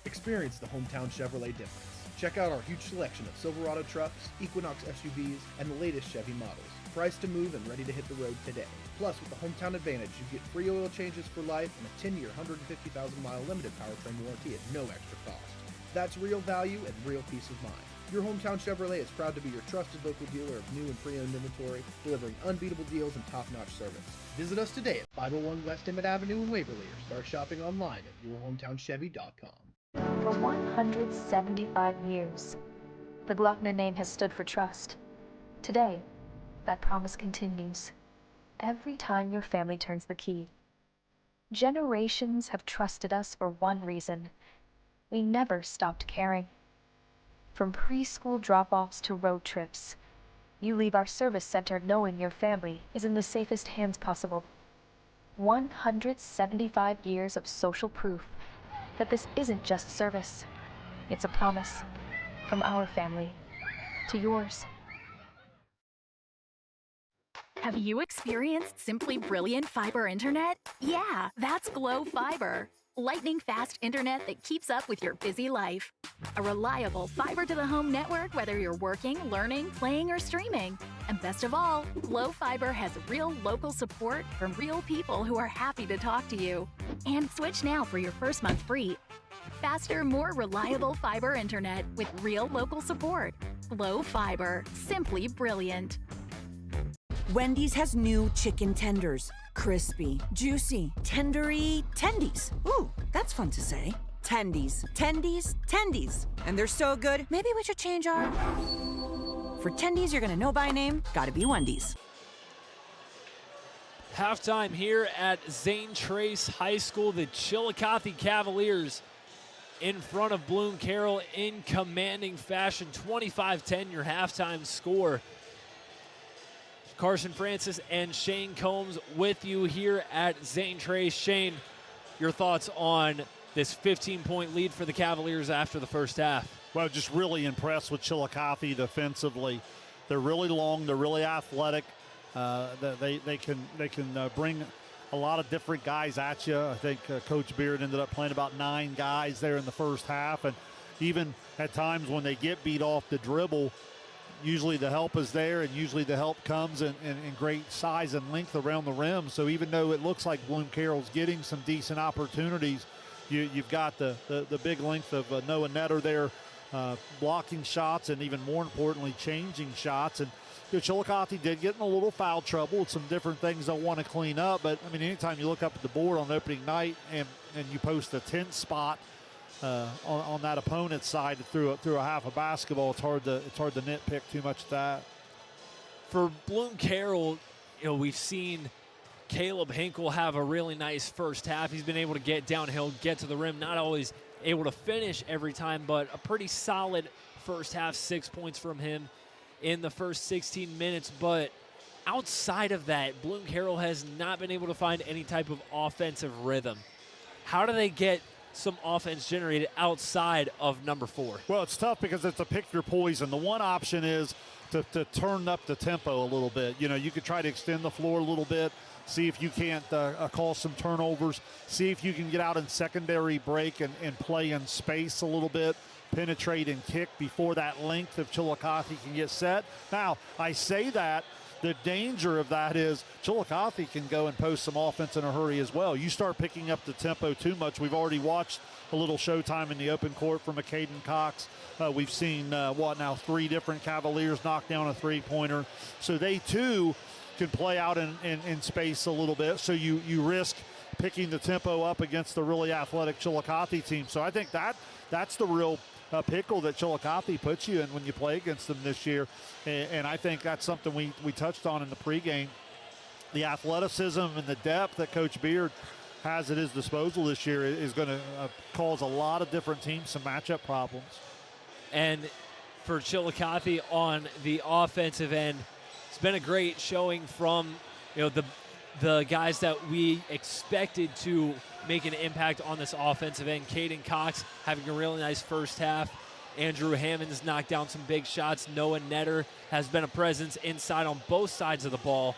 Experience the hometown Chevrolet difference. Check out our huge selection of Silverado trucks, Equinox SUVs, and the latest Chevy models. Priced to move and ready to hit the road today. Plus, with the Hometown Advantage, you get free oil changes for life and a 10-year, 150,000-mile limited powertrain warranty at no extra cost. That's real value and real peace of mind. Your Hometown Chevrolet is proud to be your trusted local dealer of new and pre-owned inventory, delivering unbeatable deals and top-notch service. Visit us today at 501 West Emmett Avenue in Waverly or start shopping online at yourhometownchevy.com. For 175 years, the Glockner name has stood for trust. Today, that promise continues. Every time your family turns the key. Generations have trusted us for one reason. We never stopped caring. From preschool drop-offs to road trips, you leave our service center knowing your family is in the safest hands possible. 175 years of social proof that this isn't just service. It's a promise from our family to yours. Have you experienced simply brilliant fiber internet? Yeah, that's Glow Fiber. Lightning fast internet that keeps up with your busy life. A reliable fiber-to-the-home network whether you're working, learning, playing, or streaming. And best of all, Glow Fiber has real local support from real people who are happy to talk to you. And switch now for your first month free. Faster, more reliable fiber internet with real local support. Glow Fiber. Simply brilliant. Wendy's has new chicken tenders. Crispy, juicy, tendery, tendies. Ooh, that's fun to say. Tendies, tendies, tendies. And they're so good, maybe we should change our... For tendies you're gonna know by name, gotta be Wendy's. Halftime here at Zane Trace High School. The Chillicothe Cavaliers in front of Bloom-Carroll in commanding fashion. 25-10 your halftime score. Carson Francis and Shane Combs with you here at Zane Trace. Shane, your thoughts on this 15-point lead for the Cavaliers after the first half? Well, just really impressed with Chillicothe defensively. They're really long. They're really athletic. They can bring a lot of different guys at you. I think Coach Beard ended up playing about 9 guys there in the first half. And even at times when they get beat off the dribble, usually the help is there, and usually the help comes in great size and length around the rim. So even though it looks like Bloom-Carroll's getting some decent opportunities, you've got the big length of Noah Netter there blocking shots and even more importantly changing shots. And Chillicothe did get in a little foul trouble with some different things they'll want to clean up. But, I mean, anytime you look up at the board on opening night and you post a 10th spot on that opponent's side through a half of basketball, it's hard to nitpick too much at that. For Bloom-Carroll, we've seen Caleb Hinkle have a really nice first half. He's been able to get downhill, get to the rim, not always able to finish every time, but a pretty solid first half. 6 points from him in the first 16 minutes. But outside of that, Bloom-Carroll has not been able to find any type of offensive rhythm. How do they get some offense generated outside of number 4? Well, it's tough because it's a pick your poison. The one option is to turn up the tempo a little bit. You could try to extend the floor a little bit, see if you can't call some turnovers, see if you can get out in secondary break and play in space a little bit, penetrate and kick before that length of Chillicothe can get set. Now, I say that. The danger of that is Chillicothe can go and post some offense in a hurry as well. You start picking up the tempo too much. We've already watched a little showtime in the open court from Caden Cox. We've seen, 3 different Cavaliers knock down a three-pointer. So they, too, can play out in space a little bit. So you risk picking the tempo up against the really athletic Chillicothe team. So I think that's the real pickle that Chillicothe puts you in when you play against them this year. And I think that's something we touched on in the pregame. The athleticism and the depth that Coach Beard has at his disposal this year is going to cause a lot of different teams some matchup problems. And for Chillicothe on the offensive end, it's been a great showing from the guys that we expected to make an impact on this offensive end. Caden Cox having a really nice first half. Andrew Hammond's knocked down some big shots. Noah Netter has been a presence inside on both sides of the ball.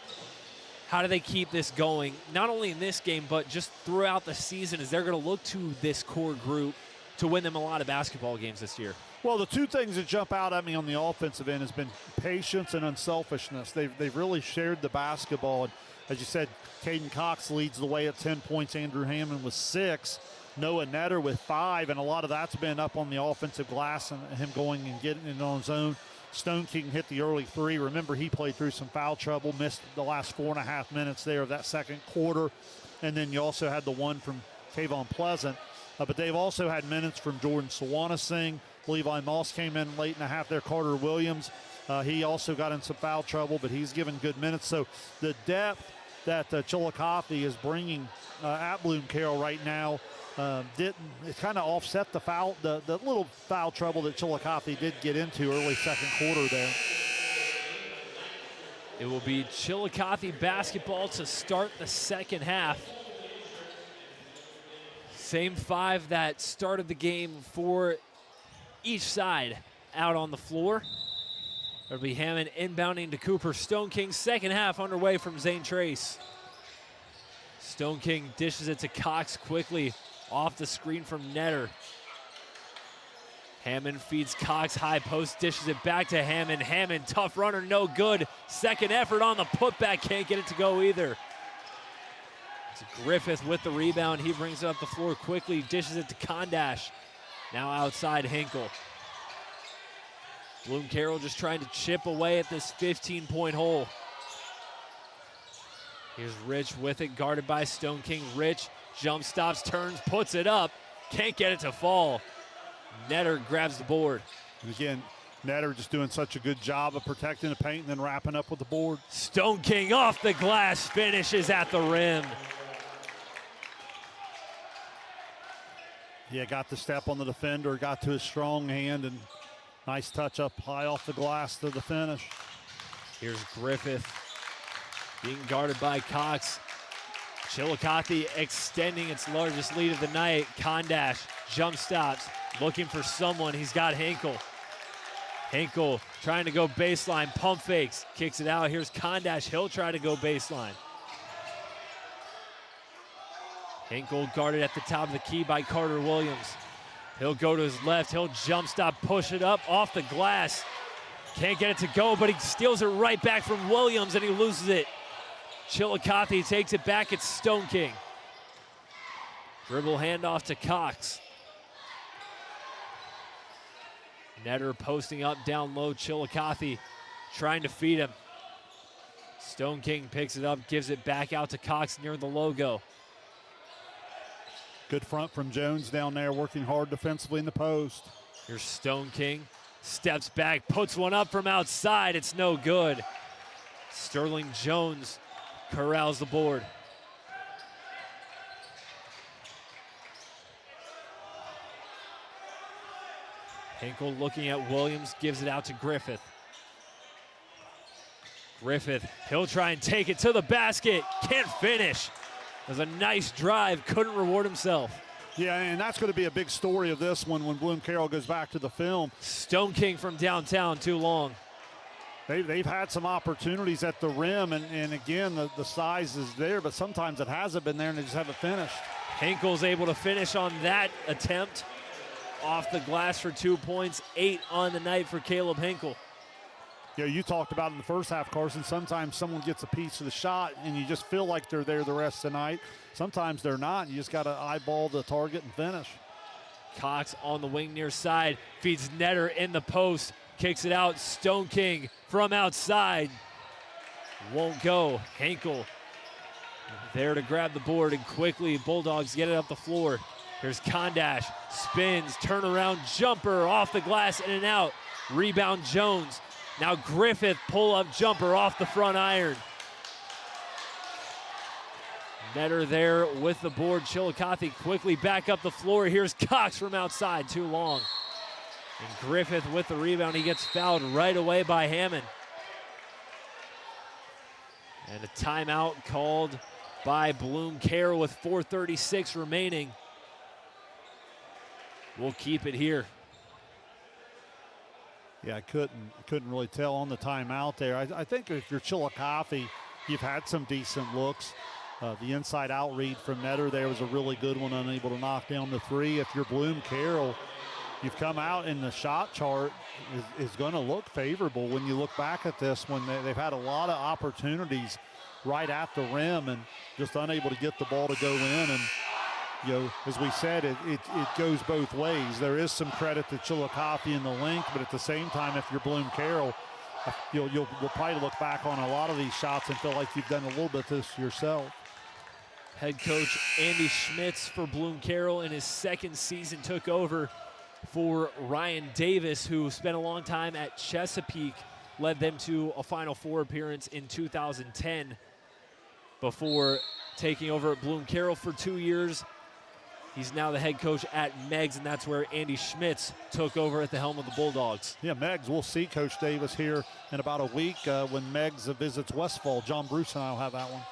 How do they keep this going, not only in this game, but just throughout the season, as they're going to look to this core group to win them a lot of basketball games this year? Well, the two things that jump out at me on the offensive end has been patience and unselfishness. They've really shared the basketball. And as you said, Caden Cox leads the way at 10 points. Andrew Hammond with 6. Noah Netter with 5. And a lot of that's been up on the offensive glass and him going and getting it on his own. Stone King hit the early 3. Remember, he played through some foul trouble, missed the last 4.5 minutes there of that second quarter. And then you also had the one from Kayvon Pleasant. But they've also had minutes from Jordan Sawanasing. Levi Moss came in late in the half there. Carter Williams, he also got in some foul trouble, but he's given good minutes. So the depth that Chillicothe is bringing at Bloom-Carroll right now it kind of offset the little foul trouble that Chillicothe did get into early second quarter there. It will be Chillicothe basketball to start the second half. Same 5 that started the game for each side out on the floor. It'll be Hammond inbounding to Cooper Stone King. Second half underway from Zane Trace. Stone King dishes it to Cox quickly off the screen from Netter. Hammond feeds Cox high post, dishes it back to Hammond. Hammond, tough runner, no good. Second effort on the putback, can't get it to go either. It's Griffith with the rebound. He brings it up the floor quickly, dishes it to Kondash. Now outside Hinkle. Bloom-Carroll just trying to chip away at this 15-point hole. Here's Rich with it, guarded by Stone King. Rich jump stops, turns, puts it up. Can't get it to fall. Netter grabs the board. And again, Netter just doing such a good job of protecting the paint and then wrapping up with the board. Stone King off the glass, finishes at the rim. Yeah, got the step on the defender, got to his strong hand, and nice touch up high off the glass to the finish. Here's Griffith being guarded by Cox. Chillicothe extending its largest lead of the night. Kondash jump stops, looking for someone. He's got Hinkle. Hinkle trying to go baseline, pump fakes, kicks it out. Here's Kondash, he'll try to go baseline. Hinkle guarded at the top of the key by Carter Williams. He'll go to his left, he'll jump stop, push it up off the glass. Can't get it to go, but he steals it right back from Williams and he loses it. Chillicothe takes it back, it's Stone King. Dribble handoff to Cox. Netter posting up down low, Chillicothe trying to feed him. Stone King picks it up, gives it back out to Cox near the logo. Good front from Jones down there, working hard defensively in the post. Here's Stone King, steps back, puts one up from outside, it's no good. Sterling Jones corrals the board. Hinkle looking at Williams, gives it out to Griffith. Griffith, he'll try and take it to the basket, can't finish. It was a nice drive, couldn't reward himself. Yeah, and that's going to be a big story of this one when Bloom-Carroll goes back to the film. Stone King from downtown, too long. They've had some opportunities at the rim, and again, the size is there, but sometimes it hasn't been there and they just haven't finished. Hinkle's able to finish on that attempt. Off the glass for 2 points, 8 on the night for Caleb Hinkle. Yeah, you talked about in the first half, Carson, sometimes someone gets a piece of the shot and you just feel like they're there the rest of the night. Sometimes they're not, and you just got to eyeball the target and finish. Cox on the wing near side, feeds Netter in the post, kicks it out. Stone King from outside. Won't go. Hinkle There to grab the board, and quickly Bulldogs get it up the floor. Here's Kondash, spins, turnaround jumper off the glass, in and out. Rebound Jones. Now Griffith, pull-up jumper off the front iron. Netter there with the board. Chillicothe quickly back up the floor. Here's Cox from outside, too long. And Griffith with the rebound. He gets fouled right away by Hammond. And a timeout called by Bloom-Carroll with 4:36 remaining. We'll keep it here. Yeah, I couldn't really tell on the timeout there. I think if you're Chillicothe, you've had some decent looks. The inside out read from Netter there was a really good one, unable to knock down the three. If you're Bloom-Carroll, you've come out in the shot chart is going to look favorable when you look back at this, when they've had a lot of opportunities right at the rim and just unable to get the ball to go in. And, you know, as we said, it goes both ways. There is some credit to Chillicothe in the length, but at the same time, if you're Bloom-Carroll, you'll probably look back on a lot of these shots and feel like you've done a little bit of this yourself. Head coach Andy Schmitz for Bloom-Carroll in his second season took over for Ryan Davis, who spent a long time at Chesapeake, led them to a Final Four appearance in 2010 before taking over at Bloom-Carroll for 2 years. He's now the head coach at Meigs, and that's where Andy Schmitz took over at the helm of the Bulldogs. Yeah, Meigs, we'll see Coach Davis here in about a week when Meigs visits Westfall. John Bruce and I will have that one.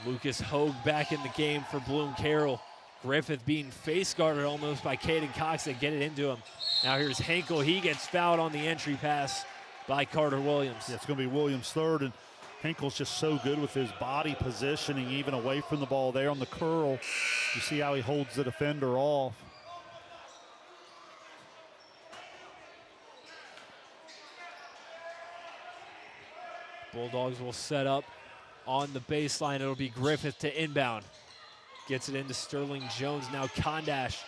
Lucas Hogue back in the game for Bloom-Carroll. Griffith being face guarded almost by Caden Cox. They get it into him. Now here's Henkel. He gets fouled on the entry pass by Carter Williams. Yeah, it's going to be Williams' third, and Henkel's just so good with his body positioning, even away from the ball there on the curl. You see how he holds the defender off. Bulldogs will set up on the baseline. It'll be Griffith to inbound. Gets it into Sterling Jones. Now Kondash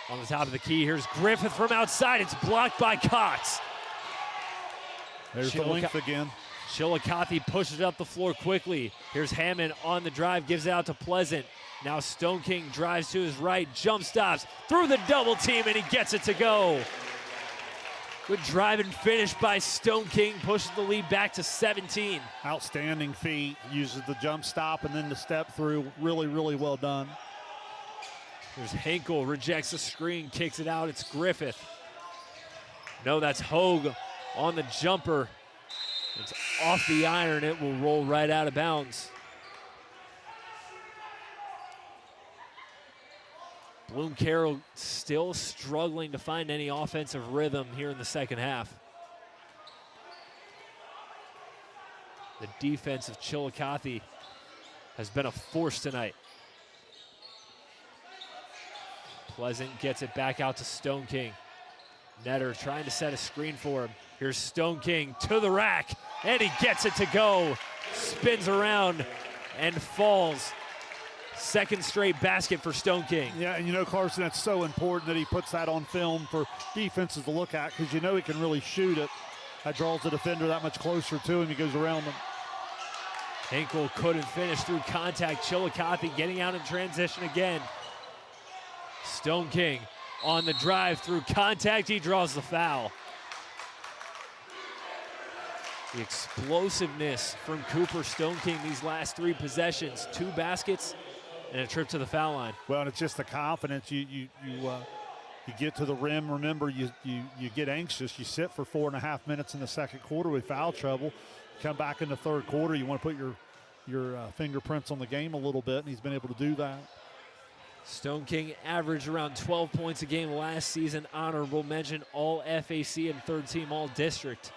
on the top of the key. Here's Griffith from outside. It's blocked by Cox. There's the length again. Chillicothe pushes it up the floor quickly. Here's Hammond on the drive, gives it out to Pleasant. Now Stone King drives to his right, jump stops, through the double team, and he gets it to go. Good drive and finish by Stone King, pushes the lead back to 17. Outstanding feat, uses the jump stop and then the step through. Really, really well done. There's Henkel, rejects the screen, kicks it out. It's Griffith. No, that's Hogue on the jumper. It's off the iron. It will roll right out of bounds. Bloom-Carroll still struggling to find any offensive rhythm here in the second half. The defense of Chillicothe has been a force tonight. Pleasant gets it back out to Stone King. Netter trying to set a screen for him. Here's Stone King to the rack, and he gets it to go. Spins around and falls. Second straight basket for Stone King. Yeah, and you know, Carson, that's so important that he puts that on film for defenses to look at, because you know he can really shoot it. That draws the defender that much closer to him. He goes around him. Henkel couldn't finish through contact. Chillicothe getting out in transition again. Stone King on the drive through contact. He draws the foul. The explosiveness from Cooper Stone King these last three possessions. 2 baskets and a trip to the foul line. Well, and it's just the confidence. You get to the rim. Remember, you get anxious. You sit for 4.5 minutes in the second quarter with foul trouble. Come back in the third quarter. You want to put your fingerprints on the game a little bit, and he's been able to do that. Stone King averaged around 12 points a game last season. Honorable mention, all FAC and third team all district.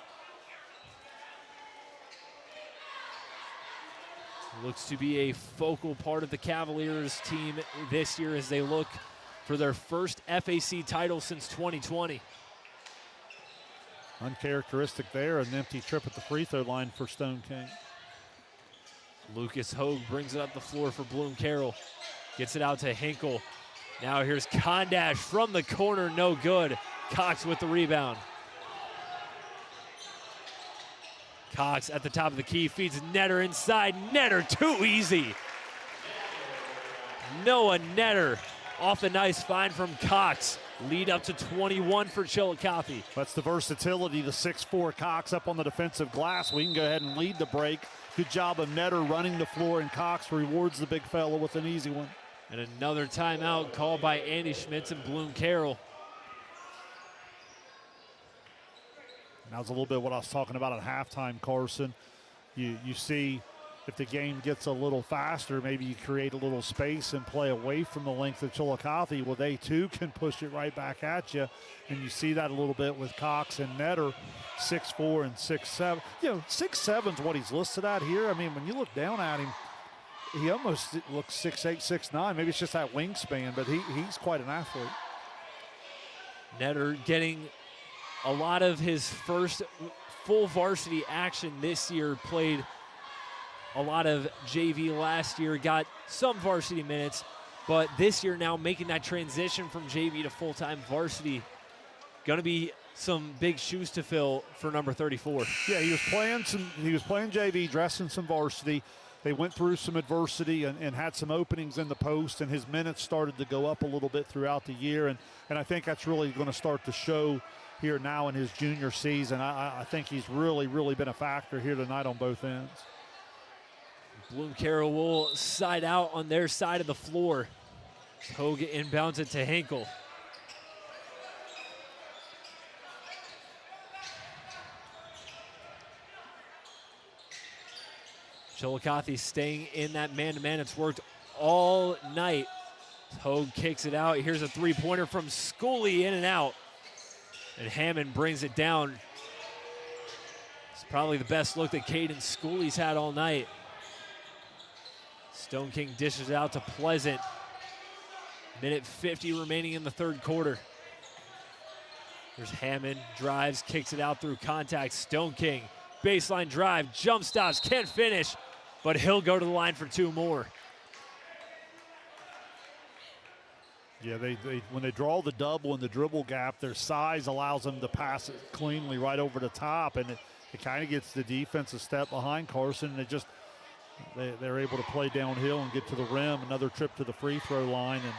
Looks to be a focal part of the Cavaliers team this year as they look for their first FAC title since 2020. Uncharacteristic there, an empty trip at the free throw line for Stone King. Lucas Hogue brings it up the floor for Bloom-Carroll. Gets it out to Henkel. Now here's Kondash from the corner, no good. Cox with the rebound. Cox at the top of the key, feeds Netter inside. Netter too easy. Noah Netter off the nice find from Cox. Lead up to 21 for Chillicothe. That's the versatility, the 6'4" Cox up on the defensive glass. We can go ahead and lead the break. Good job of Netter running the floor, and Cox rewards the big fella with an easy one. And another timeout called by Andy Schmitz and Bloom-Carroll. That was a little bit what I was talking about at halftime, Carson. You see if the game gets a little faster, maybe you create a little space and play away from the length of Chillicothe. Well, they too can push it right back at you. And you see that a little bit with Cox and Netter, 6'4" and 6'7". 6'7" is what he's listed at here. I mean, when you look down at him, he almost looks 6'8", 6'9". Maybe it's just that wingspan, but he's quite an athlete. Netter getting a lot of his first full varsity action this year, played a lot of JV last year, got some varsity minutes, but this year now making that transition from JV to full-time varsity. Going to be some big shoes to fill for number 34. Yeah, he was playing JV, dressing some varsity. They went through some adversity and had some openings in the post, and his minutes started to go up a little bit throughout the year, and I think that's really going to start to show here now in his junior season. I think he's really, really been a factor here tonight on both ends. Bloom-Carroll will side out on their side of the floor. Hogue inbounds it to Hinkle. Chillicothe staying in that man-to-man. It's worked all night. Hogue kicks it out. Here's a three-pointer from Schooley, in and out. And Hammond brings it down. It's probably the best look that Caden Schooley's had all night. Stone King dishes it out to Pleasant. Minute 50 remaining in the third quarter. There's Hammond, drives, kicks it out through contact. Stone King, baseline drive, jump stops, can't finish, but he'll go to the line for two more. Yeah, when they draw the double and the dribble gap, their size allows them to pass it cleanly right over the top, and it kind of gets the defense a step behind Carson, and they're able to play downhill and get to the rim. Another trip to the free throw line, and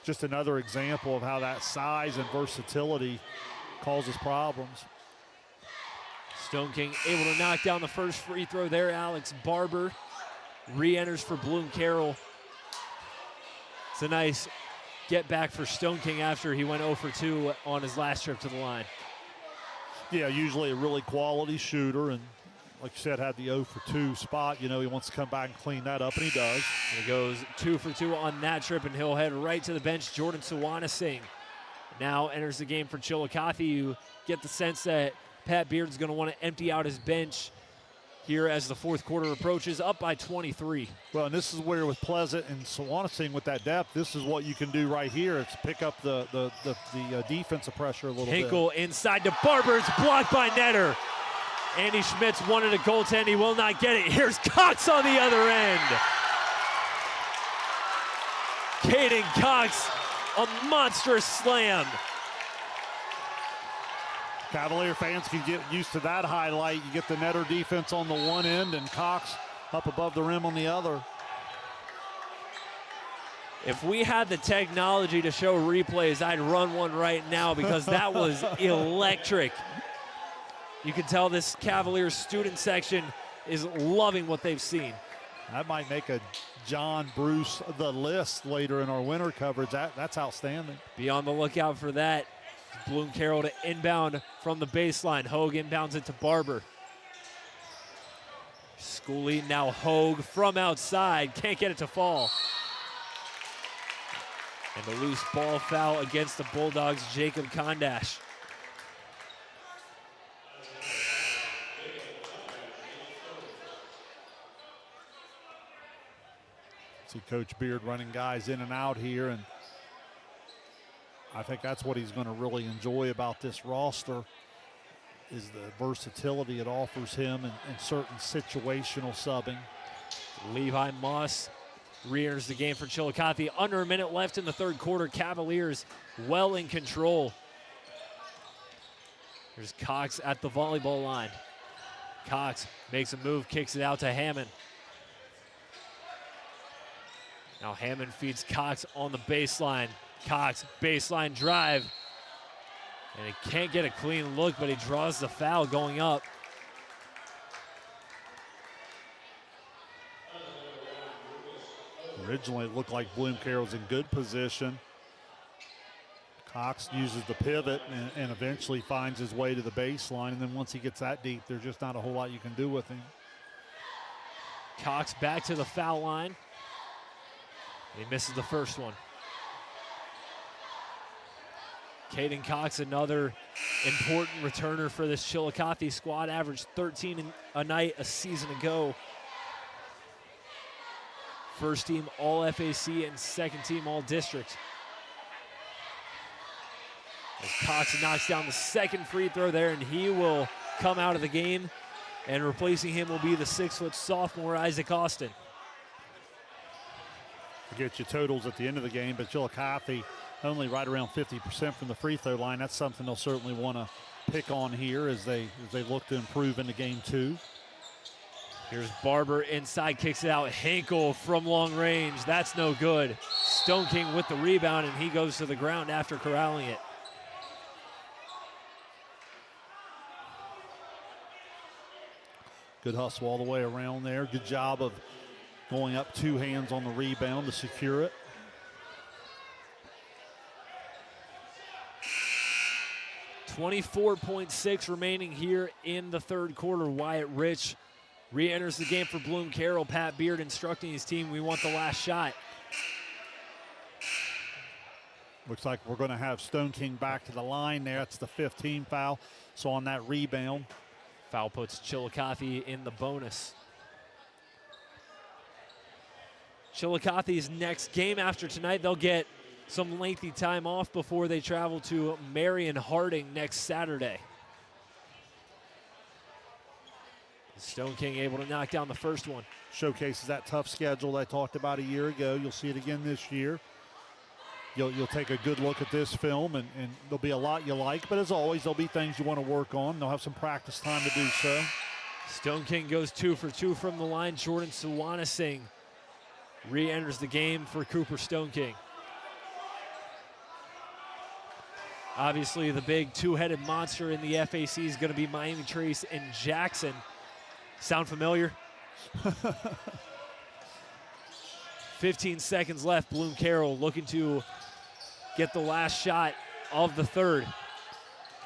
just another example of how that size and versatility causes problems. Stone King able to knock down the first free throw there. Alex Barber re-enters for Bloom-Carroll. It's a nice get back for Stone King after he went 0 for 2 on his last trip to the line. Yeah, usually a really quality shooter, and like you said, had the 0 for 2 spot. You know, he wants to come back and clean that up, and he does. He goes 2 for 2 on that trip, and he'll head right to the bench. Jordan Sawanasing now enters the game for Chillicothe. You get the sense that Pat Beard's going to want to empty out his bench here as the fourth quarter approaches, up by 23. Well, and this is where with Pleasant and Sawanasing with that depth, this is what you can do right here. It's pick up the defensive pressure a little bit. Hinkle inside to Barber. It's blocked by Netter. Andy Schmitz wanted a goaltend. He will not get it. Here's Cox on the other end. Caden Cox, a monstrous slam. Cavalier fans can get used to that highlight. You get the Netter defense on the one end and Cox up above the rim on the other. If we had the technology to show replays, I'd run one right now because that was electric. You can tell this Cavaliers student section is loving what they've seen. That might make a John Bruce the list later in our winter coverage. That's outstanding. Be on the lookout for that. Bloom-Carroll to inbound from the baseline. Hogue inbounds it to Barber. Schooley, now Hogue from outside. Can't get it to fall. And the loose ball foul against the Bulldogs, Jacob Kondash. See Coach Beard running guys in and out here, and I think that's what he's going to really enjoy about this roster is the versatility it offers him in certain situational subbing. Levi Moss re-enters the game for Chillicothe. Under a minute left in the third quarter. Cavaliers well in control. There's Cox at the volleyball line. Cox makes a move, kicks it out to Hammond. Now Hammond feeds Cox on the baseline. Cox, baseline drive. And he can't get a clean look, but he draws the foul going up. Originally, it looked like Bloom-Carroll's in good position. Cox uses the pivot and eventually finds his way to the baseline. And then once he gets that deep, there's just not a whole lot you can do with him. Cox back to the foul line. He misses the first one. Caden Cox, another important returner for this Chillicothe squad, averaged 13 a night a season ago. First team All-FAC and second team All-District. As Cox knocks down the second free throw there, and he will come out of the game, and replacing him will be the 6-foot sophomore Isaac Austin. Get your totals at the end of the game, but Chillicothe only right around 50% from the free throw line. That's something they'll certainly want to pick on here as they look to improve into game 2. Here's Barber inside, kicks it out. Hinkle from long range. That's no good. Stone King with the rebound, and he goes to the ground after corralling it. Good hustle all the way around there. Good job of going up 2 hands on the rebound to secure it. .6 remaining here in the third quarter. Wyatt Rich re-enters the game for Bloom-Carroll. Pat Beard instructing his team, we want the last shot. Looks like we're going to have Stone King back to the line there. That's the 15th foul. So on that rebound. Foul puts Chillicothe in the bonus. Chillicothe's next game after tonight, they'll get some lengthy time off before they travel to Marion Harding next Saturday. Stone King able to knock down the first one. Showcases that tough schedule I talked about a year ago. You'll see it again this year. You'll take a good look at this film, and there'll be a lot you like, but as always, there'll be things you want to work on. They'll have some practice time to do so. Stone King goes 2 for 2 from the line. Jordan Suwanasing re-enters the game for Cooper Stone King. Obviously, the big two-headed monster in the FAC is going to be Miami Trace and Jackson. Sound familiar? 15 seconds left. Bloom-Carroll looking to get the last shot of the third.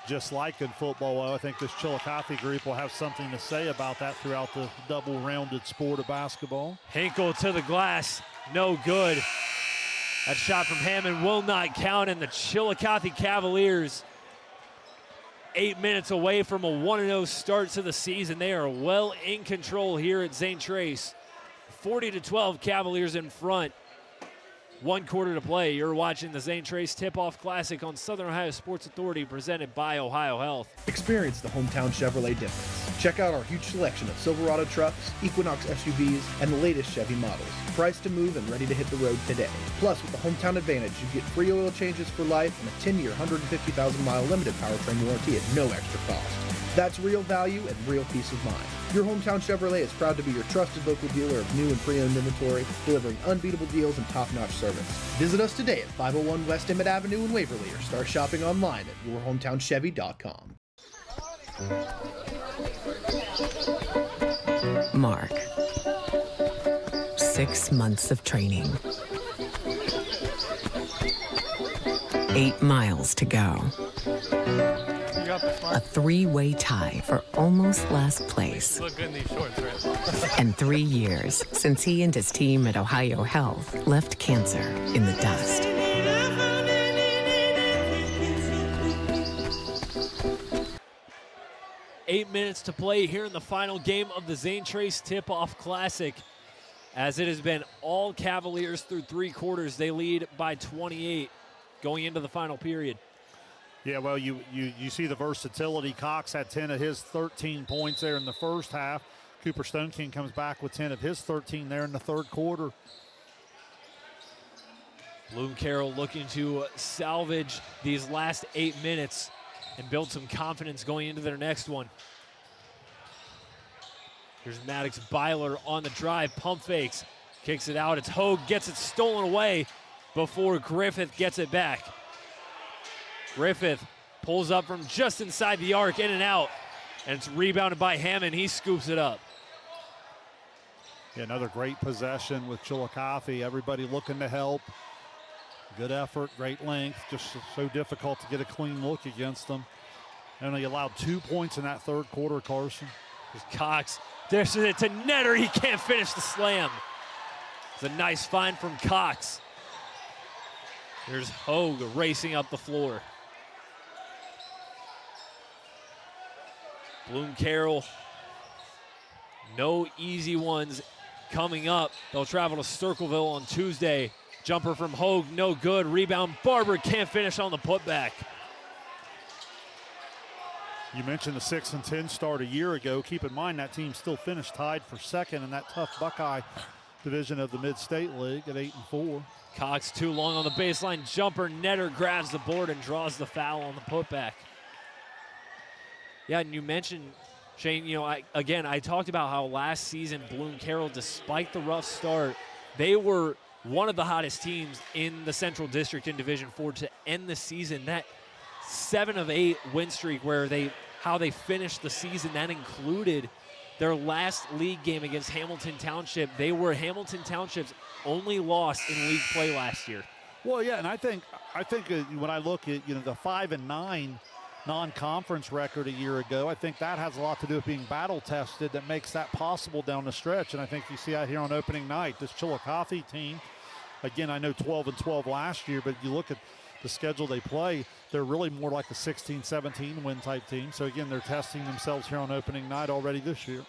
Just like in football, I think this Chillicothe group will have something to say about that throughout the double-rounded sport of basketball. Hinkle to the glass, no good. That shot from Hammond will not count, and the Chillicothe Cavaliers, 8 minutes away from a 1-0 start to the season. They are well in control here at Zane Trace. 40-12, Cavaliers in front. 1 quarter to play. You're watching the Zane Trace Tip-Off Classic on Southern Ohio Sports Authority, presented by Ohio Health. Experience the hometown Chevrolet difference. Check out our huge selection of Silverado trucks, Equinox SUVs, and the latest Chevy models. Priced to move and ready to hit the road today. Plus, with the Hometown Advantage, you get free oil changes for life and a 10-year, 150,000-mile limited powertrain warranty at no extra cost. That's real value and real peace of mind. Your hometown Chevrolet is proud to be your trusted local dealer of new and pre-owned inventory, delivering unbeatable deals and top-notch service. Visit us today at 501 West Emmett Avenue in Waverly, or start shopping online at yourhometowncHevy.com. Mark. 6 months of training. 8 miles to go. A 3-way tie for almost last place. Look good in these shorts, right? And 3 years since he and his team at Ohio Health left cancer in the dust. Eight minutes to play here in the final game of the Zane Trace Tip-Off Classic. As it has been all Cavaliers through 3 quarters, they lead by 28 going into the final period. Yeah, well, you see the versatility. Cox had 10 of his 13 points there in the first half. Cooper Stone King comes back with 10 of his 13 there in the third quarter. Bloom-Carroll looking to salvage these last 8 minutes and build some confidence going into their next one. Here's Maddox Byler on the drive, pump fakes, Kicks it out. It's Hogue, gets it stolen away before Griffith gets it back. Griffith pulls up from just inside the arc, in and out. And it's rebounded by Hammond. He scoops it up. Yeah, another great possession with Chillicothe. Everybody looking to help. Good effort, great length. Just so difficult to get a clean look against them. And they allowed 2 points in that third quarter, Carson. There's Cox. There's it to Netter. He can't finish the slam. It's a nice find from Cox. There's Hogue racing up the floor. Bloom-Carroll. No easy ones coming up. They'll travel to Circleville on Tuesday. Jumper from Hogue, no good. Rebound, Barber can't finish on the putback. You mentioned the 6-10 start a year ago. Keep in mind that team still finished tied for second in that tough Buckeye division of the Mid-State League at 8-4. Cox too long on the baseline jumper. Netter grabs the board and draws the foul on the putback. Yeah, and you mentioned, Shane, you know, I talked about how last season Bloom-Carroll, despite the rough start, they were one of the hottest teams in the Central District in Division IV to end the season. That 7 of 8 win streak where how they finished the season, that included their last league game against Hamilton Township. They were Hamilton Township's only loss in league play last year. Well, yeah, and I think when I look at, you know, the 5-9 non-conference record a year ago, I think that has a lot to do with being battle tested that makes that possible down the stretch. And I think you see out here on opening night, this Chillicothe team, again, I know 12-12 last year, but you look at the schedule they play, they're really more like a 16-17 win type team. So again, they're testing themselves here on opening night already this year.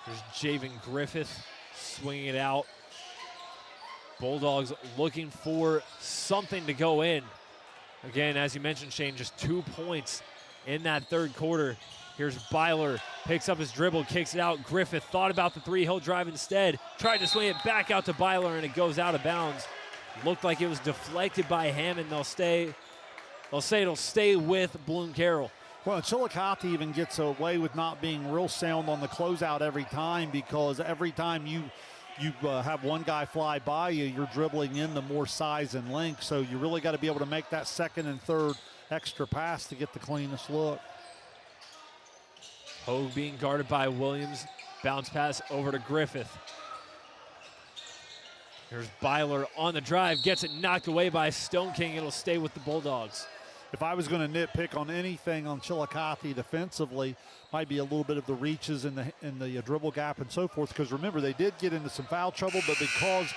There's Javen Griffith swinging it out. Bulldogs looking for something to go in. Again, as you mentioned, Shane, just 2 points in that third quarter. Here's Byler, picks up his dribble, kicks it out. Griffith thought about the three, he'll drive instead. Tried to swing it back out to Byler, and it goes out of bounds. Looked like it was deflected by Hammond. They'll say it'll stay with Bloom-Carroll. Well, Chillicothe even gets away with not being real sound on the closeout every time, because every time you have one guy fly by you, you're dribbling in the more size and length. So you really got to be able to make that second and third extra pass to get the cleanest look. Hogue being guarded by Williams. Bounce pass over to Griffith. Here's Byler on the drive, gets it knocked away by Stone King. It'll stay with the Bulldogs. If I was going to nitpick on anything on Chillicothe defensively, might be a little bit of the reaches in the dribble gap and so forth, because remember, they did get into some foul trouble, but because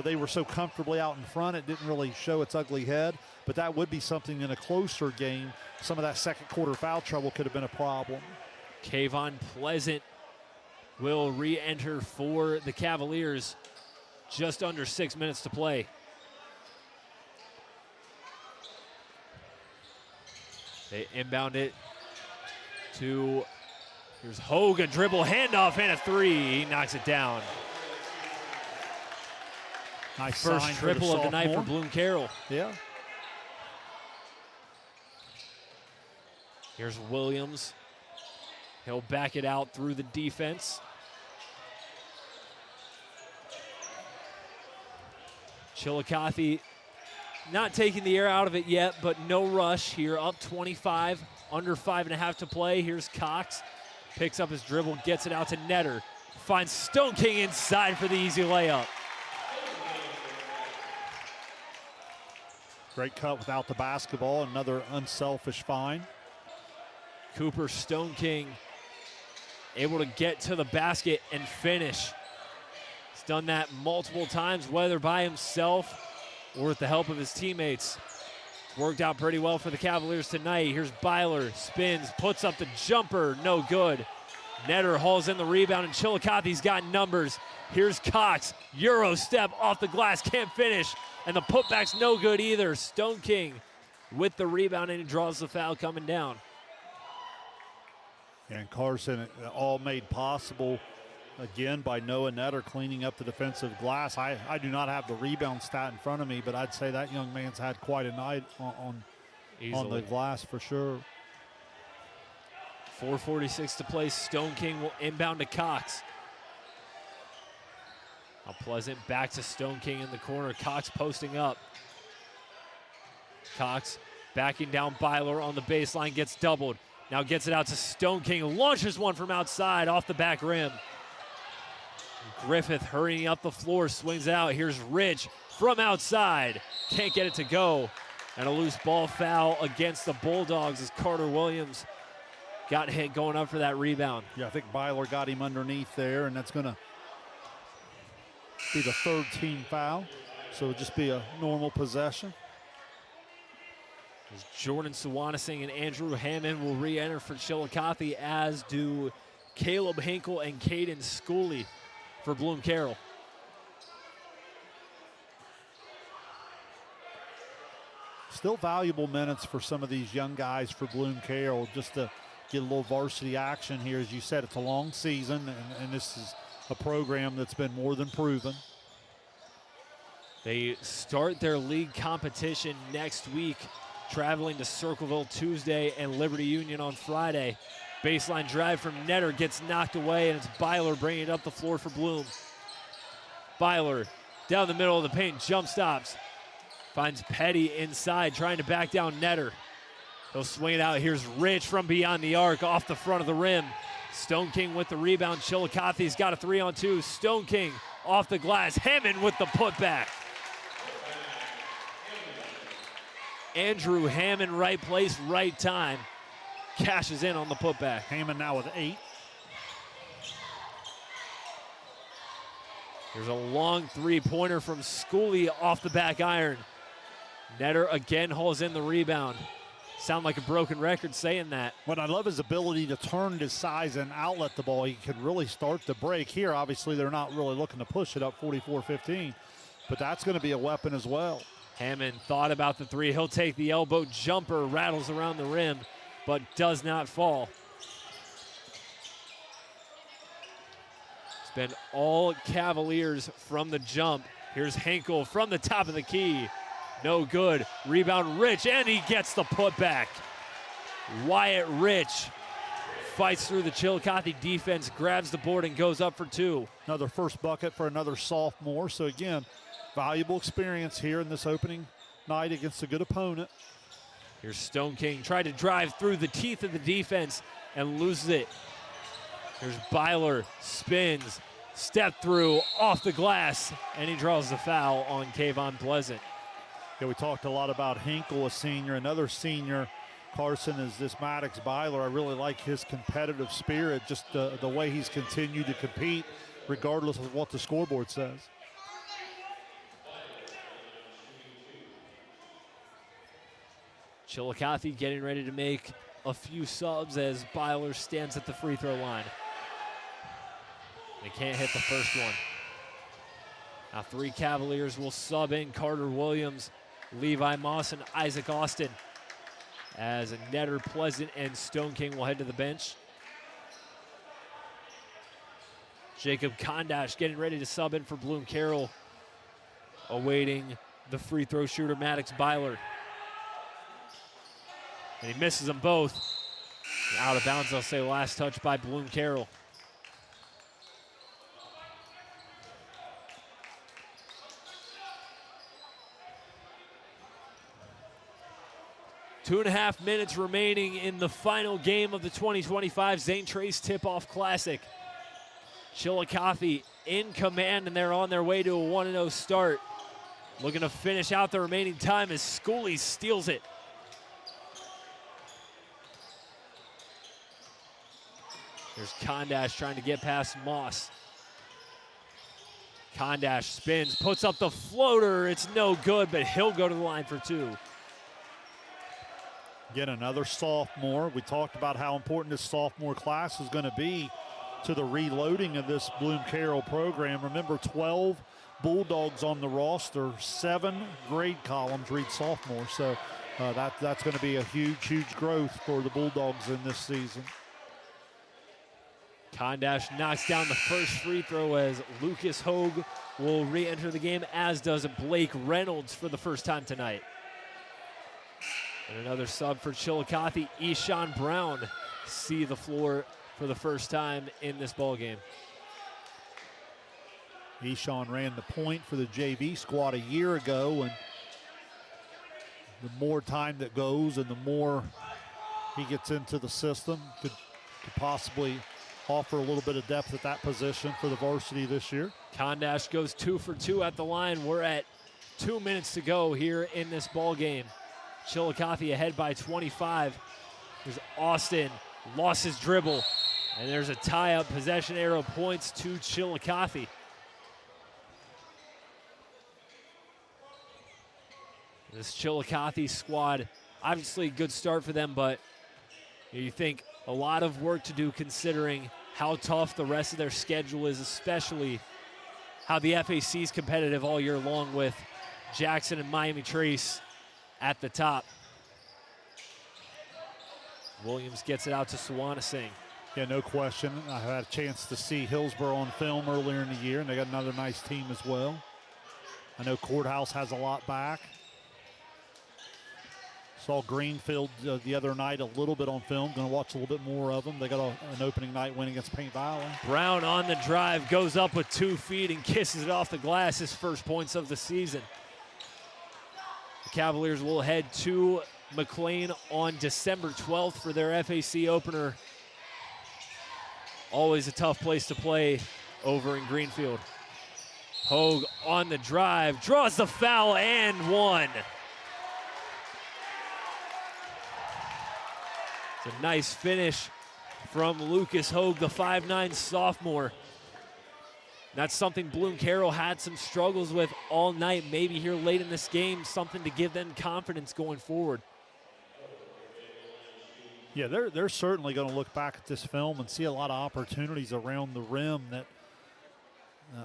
they were so comfortably out in front, it didn't really show its ugly head. But that would be something in a closer game. Some of that second quarter foul trouble could have been a problem. Kayvon Pleasant will re-enter for the Cavaliers. Just under 6 minutes to play. They inbound it to, here's Hogue, a dribble handoff and a three. He knocks it down. Nice first triple of the night for Bloom-Carroll. Yeah. Here's Williams. He'll back it out through the defense. Chillicothe not taking the air out of it yet, but no rush here. Up 25, under 5.5 to play. Here's Cox. Picks up his dribble, gets it out to Netter. Finds Stone King inside for the easy layup. Great cut without the basketball. Another unselfish find. Cooper Stone King able to get to the basket and finish. He's done that multiple times, whether by himself or with the help of his teammates. It's worked out pretty well for the Cavaliers tonight. Here's Byler, spins, puts up the jumper, no good. Netter hauls in the rebound, and Chillicothe's got numbers. Here's Cox, Euro step off the glass, can't finish, and the putback's no good either. Stone King with the rebound, and he draws the foul coming down. And Carson, all made possible again by Noah Netter cleaning up the defensive glass. I do not have the rebound stat in front of me, but I'd say that young man's had quite a night on the glass for sure. 4:46 to play. Stone King will inbound to Cox. Now Pleasant back to Stone King in the corner. Cox posting up. Cox backing down Byler on the baseline, gets doubled. Now gets it out to Stone King, launches one from outside off the back rim. Griffith hurrying up the floor, swings out. Here's Rich from outside. Can't get it to go. And a loose ball foul against the Bulldogs as Carter Williams got hit going up for that rebound. Yeah, I think Byler got him underneath there, and that's going to be the third team foul. So it'll just be a normal possession. As Jordan Suwanasing and Andrew Hammond will re-enter for Chillicothe, as do Caleb Hinkle and Caden Schooley for Bloom-Carroll. Still valuable minutes for some of these young guys for Bloom-Carroll, just to get a little varsity action here. As you said, it's a long season, and this is a program that's been more than proven. They start their league competition next week, traveling to Circleville Tuesday and Liberty Union on Friday. Baseline drive from Netter gets knocked away, and it's Byler bringing it up the floor for Bloom. Byler down the middle of the paint, jump stops. Finds Petty inside, trying to back down Netter. He'll swing it out. Here's Rich from beyond the arc, off the front of the rim. Stone King with the rebound. Chillicothe's got a 3-on-2. Stone King off the glass. Hammond with the putback. Andrew Hammond, right place, right time. Cashes in on the putback. Hammond now with 8. There's a long three-pointer from Schooley off the back iron. Netter again hauls in the rebound. Sound like a broken record saying that. What I love his ability to turn his size and outlet the ball. He can really start the break. Here, obviously, they're not really looking to push it up 44-15, but that's going to be a weapon as well. Hammond thought about the three. He'll take the elbow jumper, rattles around the rim, but does not fall. It's been all Cavaliers from the jump. Here's Henkel from the top of the key. No good. Rebound Rich, and he gets the putback. Wyatt Rich fights through the Chillicothe defense, grabs the board, and goes up for 2. Another first bucket for another sophomore. So again, valuable experience here in this opening night against a good opponent. Here's Stone King, tried to drive through the teeth of the defense and loses it. Here's Byler, spins, step through, off the glass, and he draws the foul on Kayvon Pleasant. Yeah, we talked a lot about Hinkle, a senior. Another senior, Carson, is this Maddox Byler. I really like his competitive spirit, just the way he's continued to compete regardless of what the scoreboard says. Chillicothe getting ready to make a few subs as Byler stands at the free throw line. They can't hit the first one. Now 3 Cavaliers will sub in: Carter Williams, Levi Moss, and Isaac Austin, as Netter, Pleasant, and Stone King will head to the bench. Jacob Kondash getting ready to sub in for Bloom-Carroll, awaiting the free throw shooter Maddox Byler. And he misses them both. Out of bounds, I'll say, last touch by Bloom-Carroll. Two and a half minutes remaining in the final game of the 2025 Zane Trace Tip-Off Classic. Chillicothe in command, and they're on their way to a 1-0 start. Looking to finish out the remaining time as Schooley steals it. There's Kondash trying to get past Moss. Kondash spins, puts up the floater. It's no good, but he'll go to the line for 2. Again, another sophomore. We talked about how important this sophomore class is going to be to the reloading of this Bloom-Carroll program. Remember, 12 Bulldogs on the roster, 7 grade columns read sophomore. So that's going to be a huge, huge growth for the Bulldogs in this season. Kondash knocks down the first free throw as Lucas Hogue will re-enter the game, as does Blake Reynolds for the first time tonight. And another sub for Chillicothe, Eshawn Brown, see the floor for the first time in this ballgame. Eshawn ran the point for the JV squad a year ago, and the more time that goes and the more he gets into the system, could possibly offer a little bit of depth at that position for the varsity this year. Condash goes 2 for 2 at the line. We're at 2 minutes to go here in this ball game. Chillicothe ahead by 25. There's Austin, lost his dribble, and there's a tie-up. Possession arrow points to Chillicothe. This Chillicothe squad, obviously a good start for them, but you think a lot of work to do considering how tough the rest of their schedule is, especially how the FAC is competitive all year long with Jackson and Miami Trace at the top. Williams gets it out to Suwanasing. Yeah, no question. I had a chance to see Hillsborough on film earlier in the year, and they got another nice team as well. I know Courthouse has a lot back. Saw Greenfield the other night a little bit on film. Going to watch a little bit more of them. They got an opening night win against Paint Valley. Brown on the drive, goes up with 2 feet and kisses it off the glass. His first points of the season. The Cavaliers will head to McLean on December 12th for their FAC opener. Always a tough place to play over in Greenfield. Hogue on the drive, draws the foul and one. It's a nice finish from Lucas Hogue, the 5'9" sophomore. That's something Bloom-Carroll had some struggles with all night. Maybe here late in this game, something to give them confidence going forward. Yeah, they're certainly going to look back at this film and see a lot of opportunities around the rim that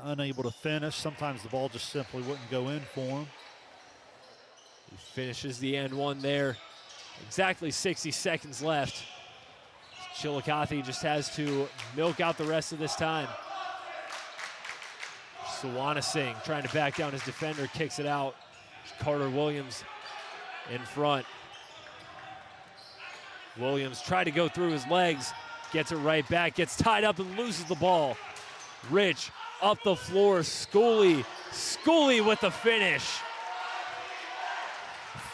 unable to finish. Sometimes the ball just simply wouldn't go in for him. He finishes the end one there. Exactly 60 seconds left. Chillicothe just has to milk out the rest of this time. Suwanasing trying to back down his defender, kicks it out. Carter Williams in front. Williams tried to go through his legs, gets it right back, gets tied up and loses the ball. Rich up the floor, Schooley with the finish.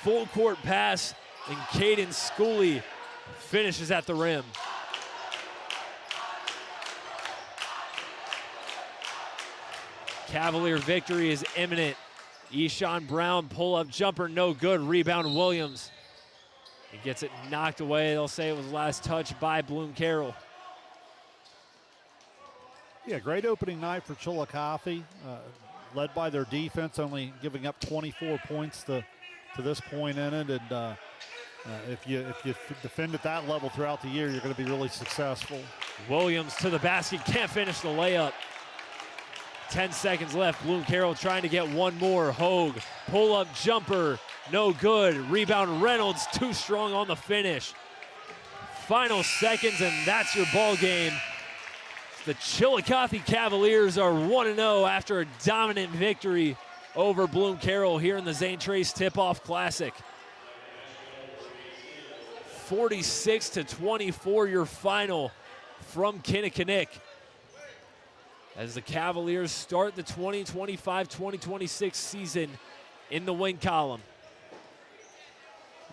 Full court pass, and Caden Schooley finishes at the rim. Cavalier victory is imminent. Eshawn Brown pull-up jumper, no good. Rebound Williams. He gets it knocked away. They'll say it was last touch by Bloom-Carroll. Yeah, great opening night for Chillicothe, led by their defense, only giving up 24 points to this point in it. And if you defend at that level throughout the year, you're going to be really successful. Williams to the basket, can't finish the layup. 10 seconds left. Bloom-Carroll trying to get one more. Hogue, pull-up jumper, no good. Rebound Reynolds, too strong on the finish. Final seconds, and that's your ball game. The Chillicothe Cavaliers are 1-0 after a dominant victory over Bloom-Carroll here in the Zane Trace Tip-Off Classic. 46-24 your final from Kinnickinnick, as the Cavaliers start the 2025-2026 season in the win column.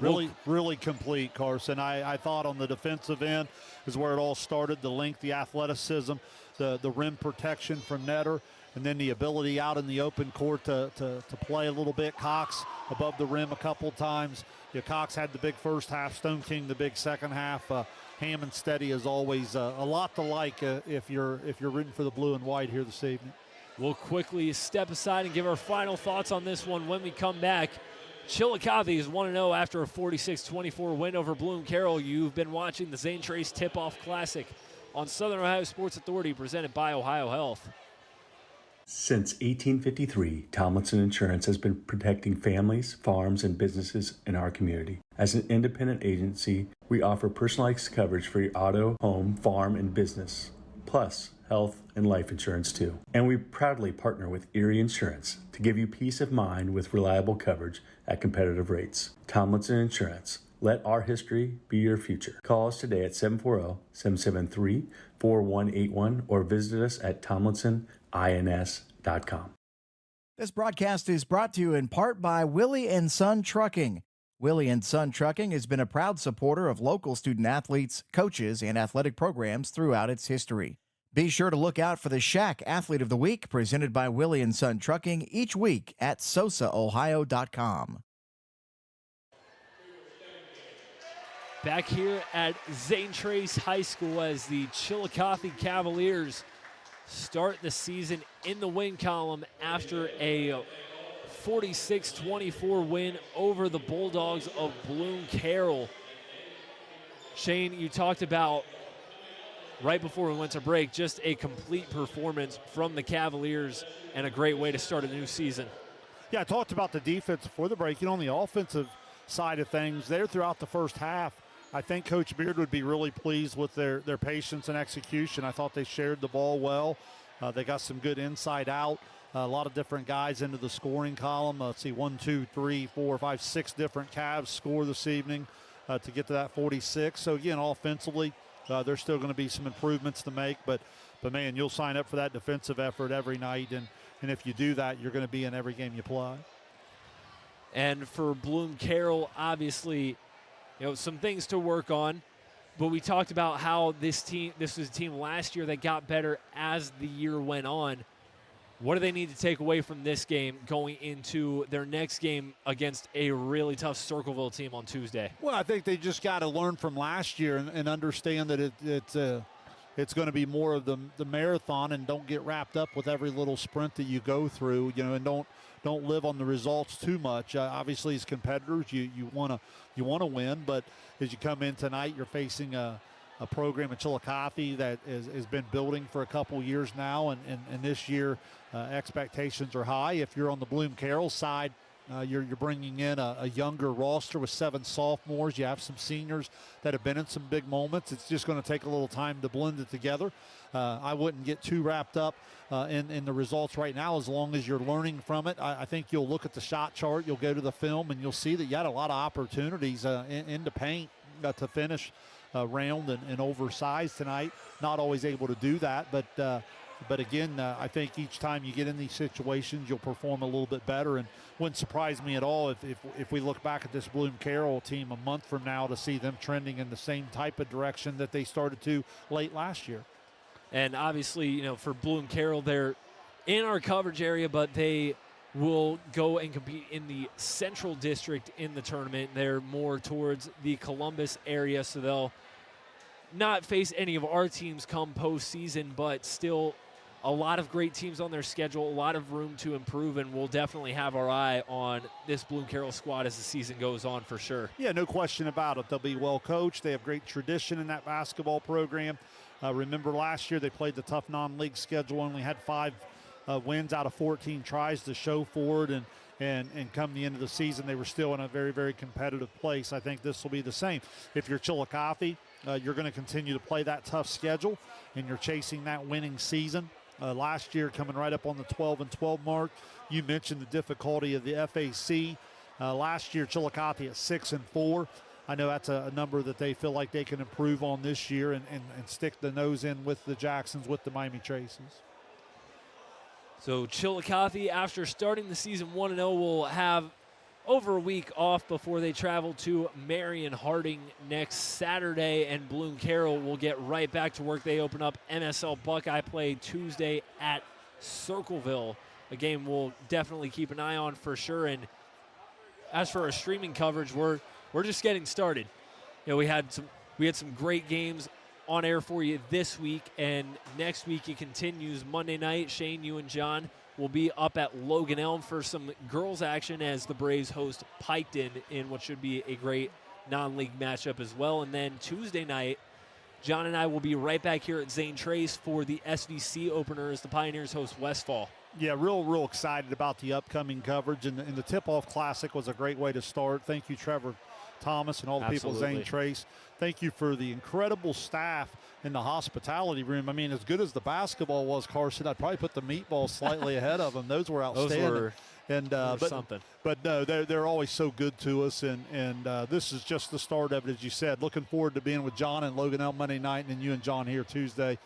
Really complete, Carson. I thought on the defensive end is where it all started. The length, the athleticism, the rim protection from Netter, and then the ability out in the open court to play a little bit. Cox above the rim a couple times. Yeah, Cox had the big first half. Stone King the big second half. Hammond steady as always. A lot to like if you're rooting for the blue and white here this evening. We'll quickly step aside and give our final thoughts on this one when we come back. Chillicothe is 1-0 after a 46-24 win over Bloom-Carroll. You've been watching the Zane Trace Tip-Off Classic on Southern Ohio Sports Authority, presented by Ohio Health. Since 1853, Tomlinson Insurance has been protecting families, farms, and businesses in our community. As an independent agency, we offer personalized coverage for your auto, home, farm, and business, plus health and life insurance too. And we proudly partner with Erie Insurance to give you peace of mind with reliable coverage at competitive rates. Tomlinson Insurance. Let our history be your future. Call us today at 740-773-4181 or visit us at tomlinsonins.com. Chillicothe.com. This broadcast is brought to you in part by Willie & Son Trucking. Willie & Son Trucking has been a proud supporter of local student-athletes, coaches, and athletic programs throughout its history. Be sure to look out for the Shack Athlete of the Week presented by Willie & Son Trucking each week at SOSAOhio.com. Back here at Zane Trace High School as the Chillicothe Cavaliers start the season in the win column after a 46-24 win over the Bulldogs of Bloom-Carroll. Shane, you talked about right before we went to break, just a complete performance from the Cavaliers and a great way to start a new season. Yeah, I talked about the defense before the break. On the offensive side of things, there throughout the first half, I think Coach Beard would be really pleased with their patience and execution. I thought they shared the ball well. They got some good inside out. A lot of different guys into the scoring column. Let's see, 1, 2, 3, 4, 5, 6 different Cavs score this evening to get to that 46. So, again, offensively, there's still going to be some improvements to make. But man, you'll sign up for that defensive effort every night. And if you do that, you're going to be in every game you play. And for Bloom-Carroll, obviously, some things to work on. But we talked about how this was a team last year that got better as the year went on. What do they need to take away from this game going into their next game against a really tough Circleville team on Tuesday? Well, I think they just got to learn from last year and understand that it's going to be more of the marathon, and don't get wrapped up with every little sprint that you go through, and don't live on the results too much. Obviously, as competitors, you want to win, but as you come in tonight, you're facing a program in Chillicothe that has been building for a couple years now, and this year expectations are high. If you're on the Bloom-Carroll side, you're bringing in a younger roster with 7 sophomores. You have some seniors that have been in some big moments. It's just going to take a little time to blend it together. I wouldn't get too wrapped up in the results right now as long as you're learning from it. I think you'll look at the shot chart, you'll go to the film, and you'll see that you had a lot of opportunities into paint to finish round and oversized tonight. Not always able to do that, but again, I think each time you get in these situations, you'll perform a little bit better. And wouldn't surprise me at all if we look back at this Bloom-Carroll team a month from now to see them trending in the same type of direction that they started to late last year. And obviously, for Bloom-Carroll, they're in our coverage area, but they will go and compete in the Central District in the tournament. They're more towards the Columbus area, so they'll not face any of our teams come postseason, but still a lot of great teams on their schedule, a lot of room to improve, and we'll definitely have our eye on this Bloom-Carroll squad as the season goes on for sure. Yeah, no question about it. They'll be well coached. They have great tradition in that basketball program. Remember last year they played the tough non-league schedule, only had 5 wins out of 14 tries to show forward, and come the end of the season, they were still in a very, very competitive place. I think this will be the same. If you're Chillicothe, you're going to continue to play that tough schedule, and you're chasing that winning season. Last year, coming right up on the 12-12 mark. You mentioned the difficulty of the FAC. Last year, Chillicothe at 6-4. I know that's a number that they feel like they can improve on this year and stick the nose in with the Jacksons, with the Miami Traces. So Chillicothe, after starting the season 1-0, will have over a week off before they travel to Marion Harding next Saturday, and Bloom-Carroll will get right back to work. They open up MSL Buckeye play Tuesday at Circleville, a game we'll definitely keep an eye on for sure. And as for our streaming coverage, we're just getting started. We had some great games on air for you this week, and next week it continues. Monday night, Shane, you and John will be up at Logan Elm for some girls action as the Braves host Piketon in what should be a great non-league matchup as well. And then Tuesday night, John and I will be right back here at Zane Trace for the SVC opener as the Pioneers host Westfall. Yeah, real excited about the upcoming coverage, and the Tip-Off Classic was a great way to start. Thank you, Trevor Thomas, and all the people at Zane Trace. Thank you for the incredible staff in the hospitality room. I mean, as good as the basketball was, Carson, I'd probably put the meatballs slightly ahead of them. Those were outstanding. But no, they're always so good to us, and this is just the start of it, as you said. Looking forward to being with John and Logan Elm Monday night, and then you and John here Tuesday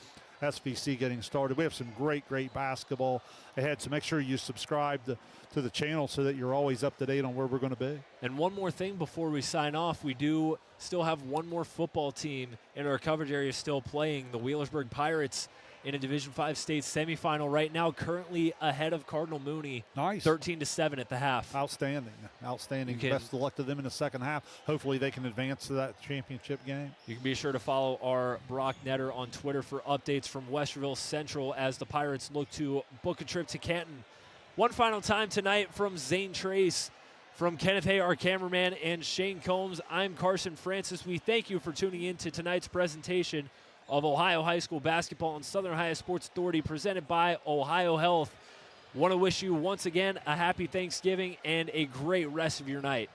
SVC getting started. We have some great basketball ahead, so make sure you subscribe to the channel so that you're always up to date on where we're going to be. And one more thing before we sign off, we do still have one more football team in our coverage area still playing, the Wheelersburg Pirates, in a Division V state semifinal right now, currently ahead of Cardinal Mooney. Nice. 13-7 at the half. Outstanding. Best of luck to them in the second half. Hopefully they can advance to that championship game. You can be sure to follow our Brock Netter on Twitter for updates from Westerville Central as the Pirates look to book a trip to Canton. One final time tonight from Zane Trace, from Kenneth Hay, our cameraman, and Shane Combs, I'm Carson Francis. We thank you for tuning in to tonight's presentation of Ohio High School basketball on Southern Ohio Sports Authority, presented by Ohio Health. Want to wish you once again a happy Thanksgiving and a great rest of your night.